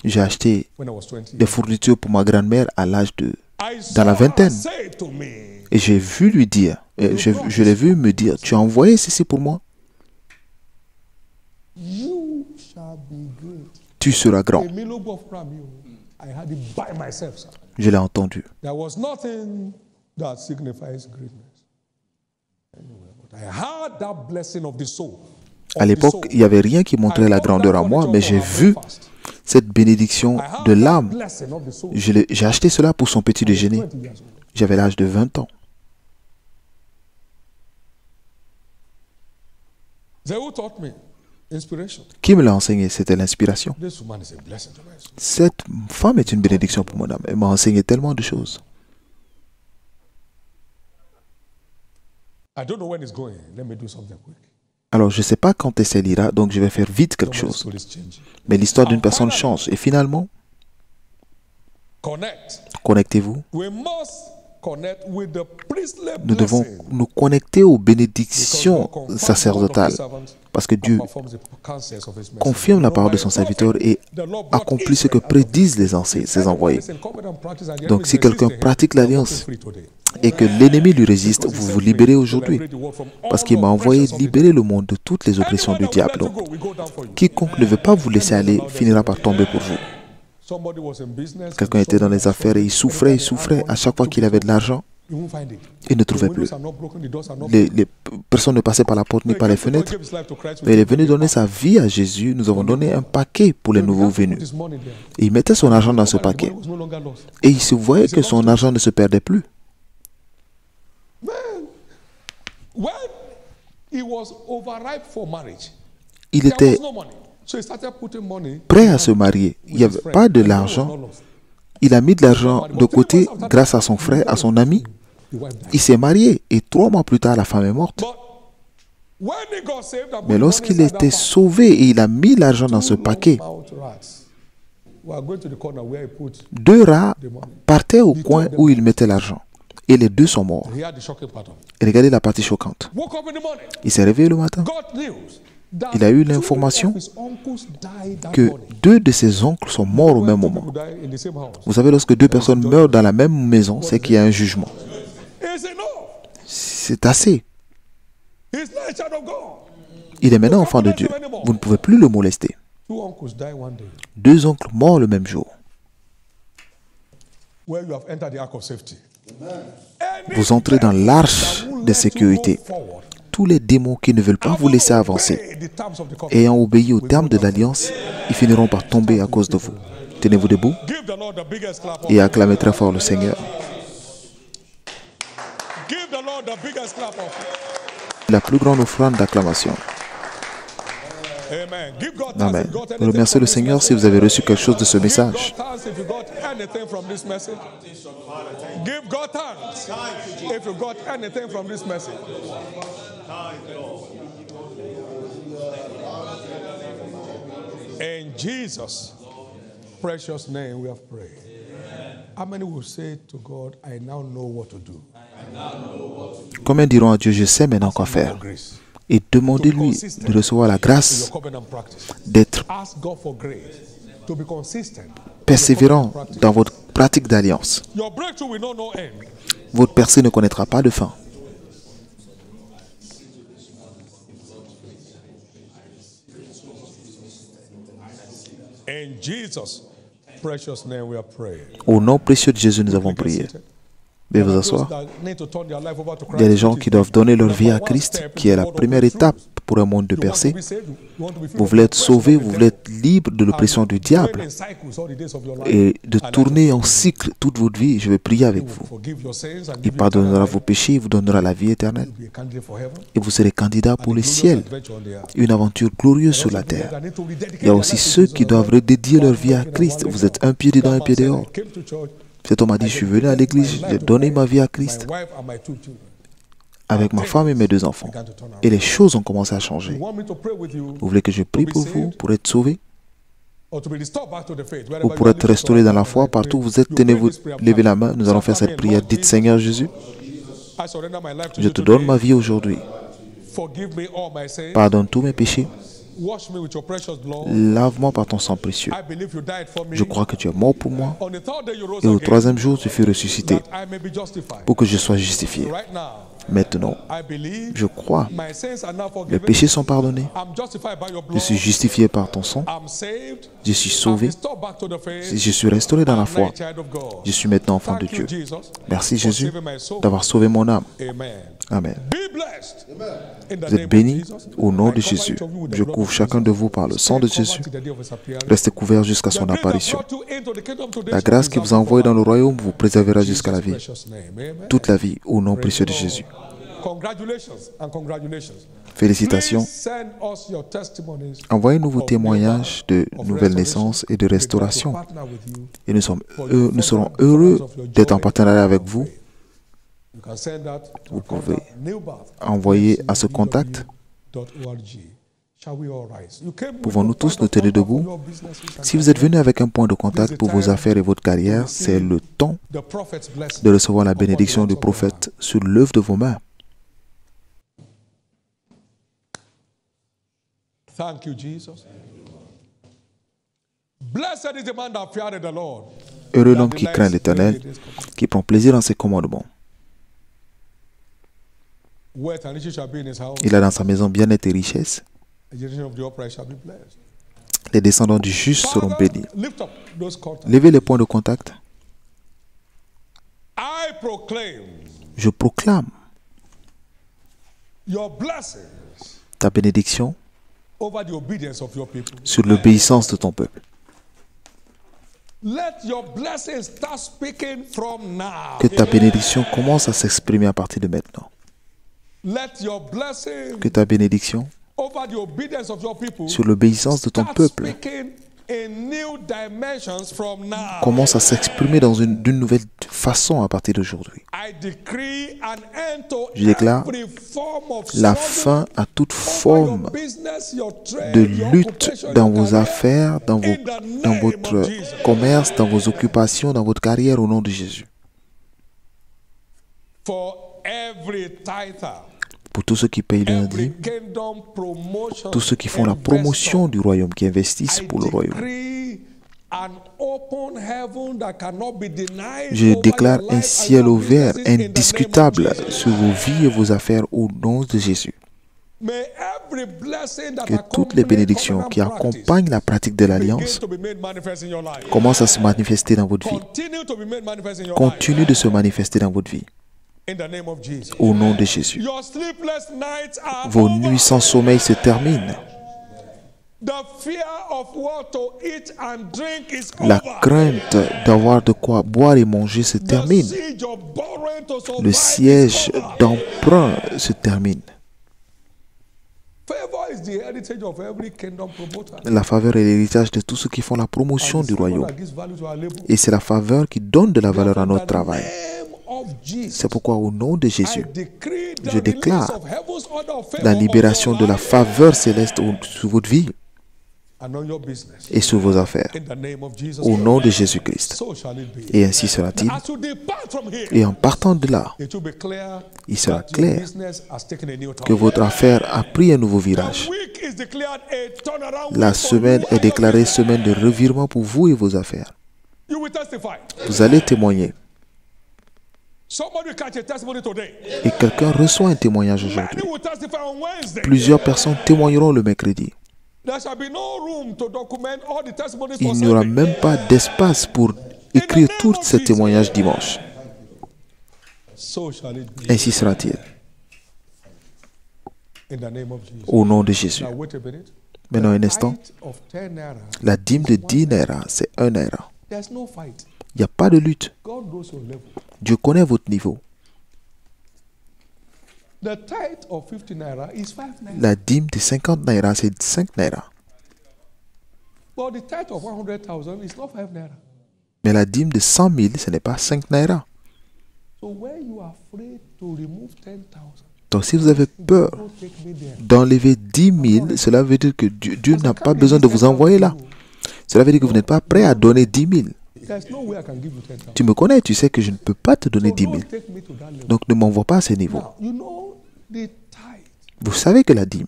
J'ai acheté des fournitures pour ma grand-mère à l'âge dans la vingtaine. Et j'ai vu lui dire, je l'ai vu me dire, tu as envoyé ceci pour moi? Tu seras grand. Je l'ai entendu. À l'époque, il n'y avait rien qui montrait la grandeur à moi, mais j'ai vu cette bénédiction de l'âme. J'ai acheté cela pour son petit déjeuner. J'avais l'âge de 20 ans. Qui me l'a enseigné? C'était l'inspiration. Cette femme est une bénédiction pour mon âme. Elle m'a enseigné tellement de choses. Alors, je ne sais pas quand elle ira, donc je vais faire vite quelque chose. Mais l'histoire d'une personne change. Et finalement, connectez-vous. Nous devons nous connecter aux bénédictions sacerdotales. Parce que Dieu confirme la parole de son serviteur et accomplit ce que prédisent ses envoyés. Donc, si quelqu'un pratique l'alliance et que l'ennemi lui résiste, vous vous libérez aujourd'hui. Parce qu'il m'a envoyé libérer le monde de toutes les oppressions du diable. Donc, quiconque ne veut pas vous laisser aller finira par tomber pour vous. Quelqu'un était dans les affaires et il souffrait. À chaque fois qu'il avait de l'argent, il ne trouvait plus. Les personnes ne passaient par la porte ni par les fenêtres. Mais il est venu donner sa vie à Jésus. Nous avons donné un paquet pour les nouveaux venus. Et il mettait son argent dans ce paquet. Et il se voyait que son argent ne se perdait plus. Il était prêt à se marier. Il n'y avait pas de l'argent. Il a mis de l'argent de côté grâce à son frère, à son ami. Il s'est marié et 3 mois plus tard, la femme est morte. Mais lorsqu'il était sauvé et il a mis l'argent dans ce paquet, 2 rats partaient au coin où il mettait l'argent. Et les 2 sont morts. Et regardez la partie choquante. Il s'est réveillé le matin. Il a eu l'information que 2 de ses oncles sont morts au même moment. Vous savez, lorsque 2 personnes meurent dans la même maison, c'est qu'il y a un jugement. C'est assez. Il est maintenant enfant de Dieu. Vous ne pouvez plus le molester. 2 oncles morts le même jour. Vous entrez dans l'arche de sécurité. Tous les démons qui ne veulent pas vous laisser avancer, ayant obéi aux termes de l'alliance, ils finiront par tomber à cause de vous. Tenez-vous debout et acclamez très fort le Seigneur. La plus grande offrande d'acclamation. Amen. Remerciez le Seigneur si vous avez reçu quelque chose de ce message. Give God thanks if you got anything from this message. In Jesus' precious name we have prayed. How many will say to God, I now know what to do? Combien diront à Dieu, je sais maintenant quoi faire? Et demandez-lui de recevoir la grâce d'être persévérant dans votre pratique d'alliance. Votre percée ne connaîtra pas de fin. Au nom précieux de Jésus, nous avons prié. Veuillez vous asseoir. Il y a des gens qui doivent donner leur vie à Christ, qui est la première étape pour un monde de percée. Vous voulez être sauvé, vous voulez être libre de l'oppression du diable et de tourner en cycle toute votre vie. Je vais prier avec vous. Il pardonnera vos péchés, il vous donnera la vie éternelle et vous serez candidat pour le ciel. Une aventure glorieuse sur la terre. Il y a aussi ceux qui doivent redédier leur vie à Christ. Vous êtes un pied dedans, un pied dehors. Cet homme a dit, je suis venu à l'église, j'ai donné ma vie à Christ avec ma femme et mes 2 enfants. Et les choses ont commencé à changer. Vous voulez que je prie pour vous, pour être sauvé? Ou pour être restauré dans la foi? Partout où vous êtes, tenez-vous, levez la main, nous allons faire cette prière. Dites, Seigneur Jésus, je te donne ma vie aujourd'hui. Pardonne tous mes péchés. Lave-moi par ton sang précieux. Je crois que tu es mort pour moi. Et au 3e jour, tu fus ressuscité pour que je sois justifié. Maintenant, je crois. Les péchés sont pardonnés. Je suis justifié par ton sang. Je suis sauvé. Je suis restauré dans la foi. Je suis maintenant enfant de Dieu. Merci Jésus d'avoir sauvé mon âme. Amen. Vous êtes bénis au nom de Jésus. Je couvre chacun de vous par le sang de Jésus. Restez couverts jusqu'à son apparition. La grâce qui vous a envoyé dans le royaume vous préservera jusqu'à la vie. Toute la vie au nom précieux de Jésus. Félicitations. Envoyez-nous vos témoignages de nouvelle naissance et de restauration. Et nous serons heureux d'être en partenariat avec vous. Vous pouvez envoyer à ce contact. Pouvons-nous tous nous tenir debout? Si vous êtes venu avec un point de contact pour vos affaires et votre carrière, c'est le temps de recevoir la bénédiction du prophète sur l'œuvre de vos mains. Heureux l'homme qui craint l'Éternel, qui prend plaisir en ses commandements. Il a dans sa maison bien-être et richesse. Les descendants du juste seront bénis. Levez les points de contact. Je proclame ta bénédiction sur l'obéissance de ton peuple. Que ta bénédiction commence à s'exprimer à partir de maintenant. Que ta bénédiction sur l'obéissance de ton peuple commence à s'exprimer d'une nouvelle façon à partir d'aujourd'hui. Je déclare la fin à toute forme de lutte dans vos affaires, dans votre commerce, dans vos occupations, dans votre carrière au nom de Jésus. Pour tous ceux qui payent le lundi, tous ceux qui font la promotion du royaume, qui investissent pour le royaume. Je déclare un ciel ouvert, indiscutable, sur vos vies et vos affaires au nom de Jésus. que toutes les bénédictions qui accompagnent la pratique de l'alliance commencent à se manifester dans votre vie. Continuent de se manifester dans votre vie. Au nom de Jésus. Vos nuits sans sommeil se terminent. La crainte d'avoir de quoi boire et manger se termine. Le siège d'emprunt se termine. La faveur est l'héritage de tous ceux qui font la promotion du royaume. Et c'est la faveur qui donne de la valeur à notre travail. C'est pourquoi au nom de Jésus, je déclare la libération de la faveur céleste sur votre vie et sur vos affaires. Au nom de Jésus-Christ. Et ainsi sera-t-il. Et en partant de là, il sera clair que votre affaire a pris un nouveau virage. La semaine est déclarée semaine de revirement pour vous et vos affaires. Vous allez témoigner. Et quelqu'un reçoit un témoignage aujourd'hui. Plusieurs personnes témoigneront le mercredi. Il n'y aura même pas d'espace pour écrire tous ces témoignages dimanche. Ainsi sera-t-il. Au nom de Jésus. Maintenant un instant. La dîme de 10 naira, c'est 1 naira. Il n'y a pas de lutte. Dieu connaît votre niveau. La dîme de 50 naira, c'est 5 naira. Mais la dîme de 100 000, ce n'est pas 5 naira. Donc si vous avez peur d'enlever 10 000, cela veut dire que Dieu n'a pas besoin de vous envoyer là. Cela veut dire que vous n'êtes pas prêt à donner 10 000. Tu me connais, tu sais que je ne peux pas te donner 10 000. Donc ne m'envoie pas à ce niveau. Vous savez que la dîme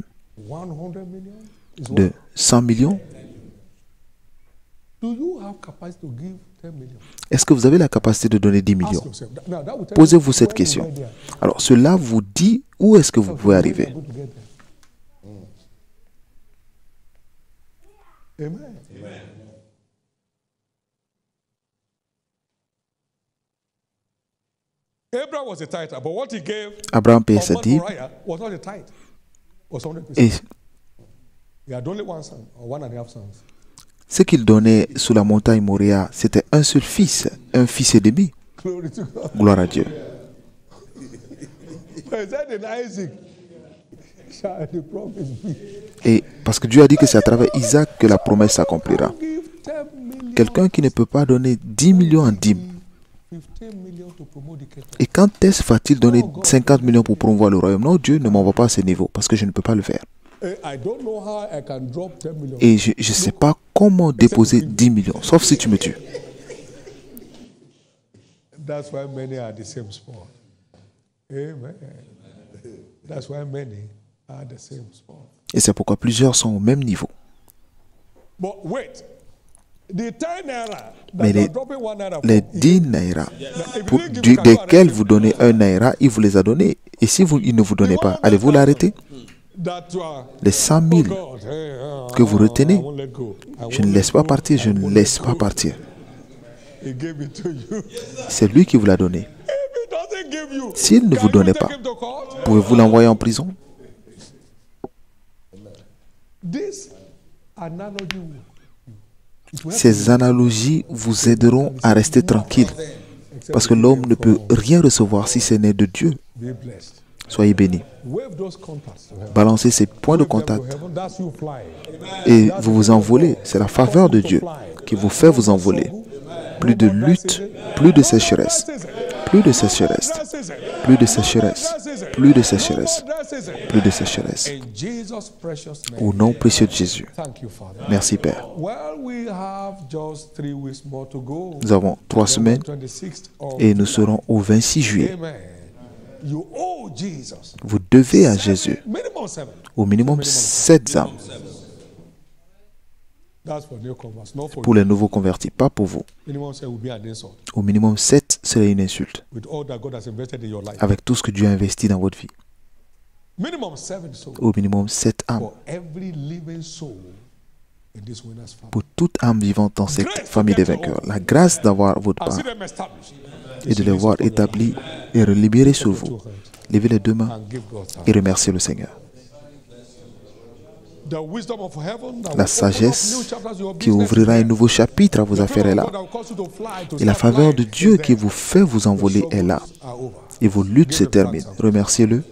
de 100 millions, est-ce que vous avez la capacité de donner 10 millions? Posez-vous cette question. Alors cela vous dit où est-ce que vous pouvez arriver. Amen. Abraham payait sa dîme. Et ce qu'il donnait sous la montagne Moria, c'était un seul fils, un fils et demi. Gloire à Dieu. Et parce que Dieu a dit que c'est à travers Isaac que la promesse s'accomplira. Quelqu'un qui ne peut pas donner 10 millions en dîme. Et quand est-ce va-t-il donner 50 millions pour promouvoir le royaume? Non, Dieu ne m'envoie pas à ce niveau parce que je ne peux pas le faire. Et je ne sais pas comment déposer 10 millions, sauf si tu me tues. Et c'est pourquoi plusieurs sont au même niveau. Mais les 10 naira, desquels vous donnez 1 naira, il vous les a donnés. Et si il ne vous donnez pas, allez-vous l'arrêter? Les 100 000 que vous retenez, je ne laisse pas partir, je ne laisse pas partir. C'est lui qui vous l'a donné. S'il ne vous donnait pas, pouvez-vous l'envoyer en prison? Ces analogies vous aideront à rester tranquille. Parce que l'homme ne peut rien recevoir si ce n'est de Dieu. Soyez bénis. Balancez ces points de contact. Et vous vous envolez. C'est la faveur de Dieu qui vous fait vous envoler. Plus de lutte, plus de sécheresse. Plus de sécheresse. Plus de sécheresse. Plus de sécheresse. Plus de sécheresse. Au nom précieux de Jésus. Merci Père. Nous avons 3 semaines et nous serons au 26 juillet. Vous devez à Jésus au minimum 7 âmes. Pour les nouveaux convertis, pas pour vous. Au minimum 7 serait une insulte. Avec tout ce que Dieu a investi dans votre vie. Au minimum 7 âme. Pour toute âme vivante dans cette famille des vainqueurs. La grâce d'avoir votre part et de les voir établis et libérés sur vous. Levez les deux mains et remerciez le Seigneur. La sagesse qui ouvrira un nouveau chapitre à vos affaires est là. Et la faveur de Dieu qui vous fait vous envoler est là. Et vos luttes se terminent. Remerciez-le.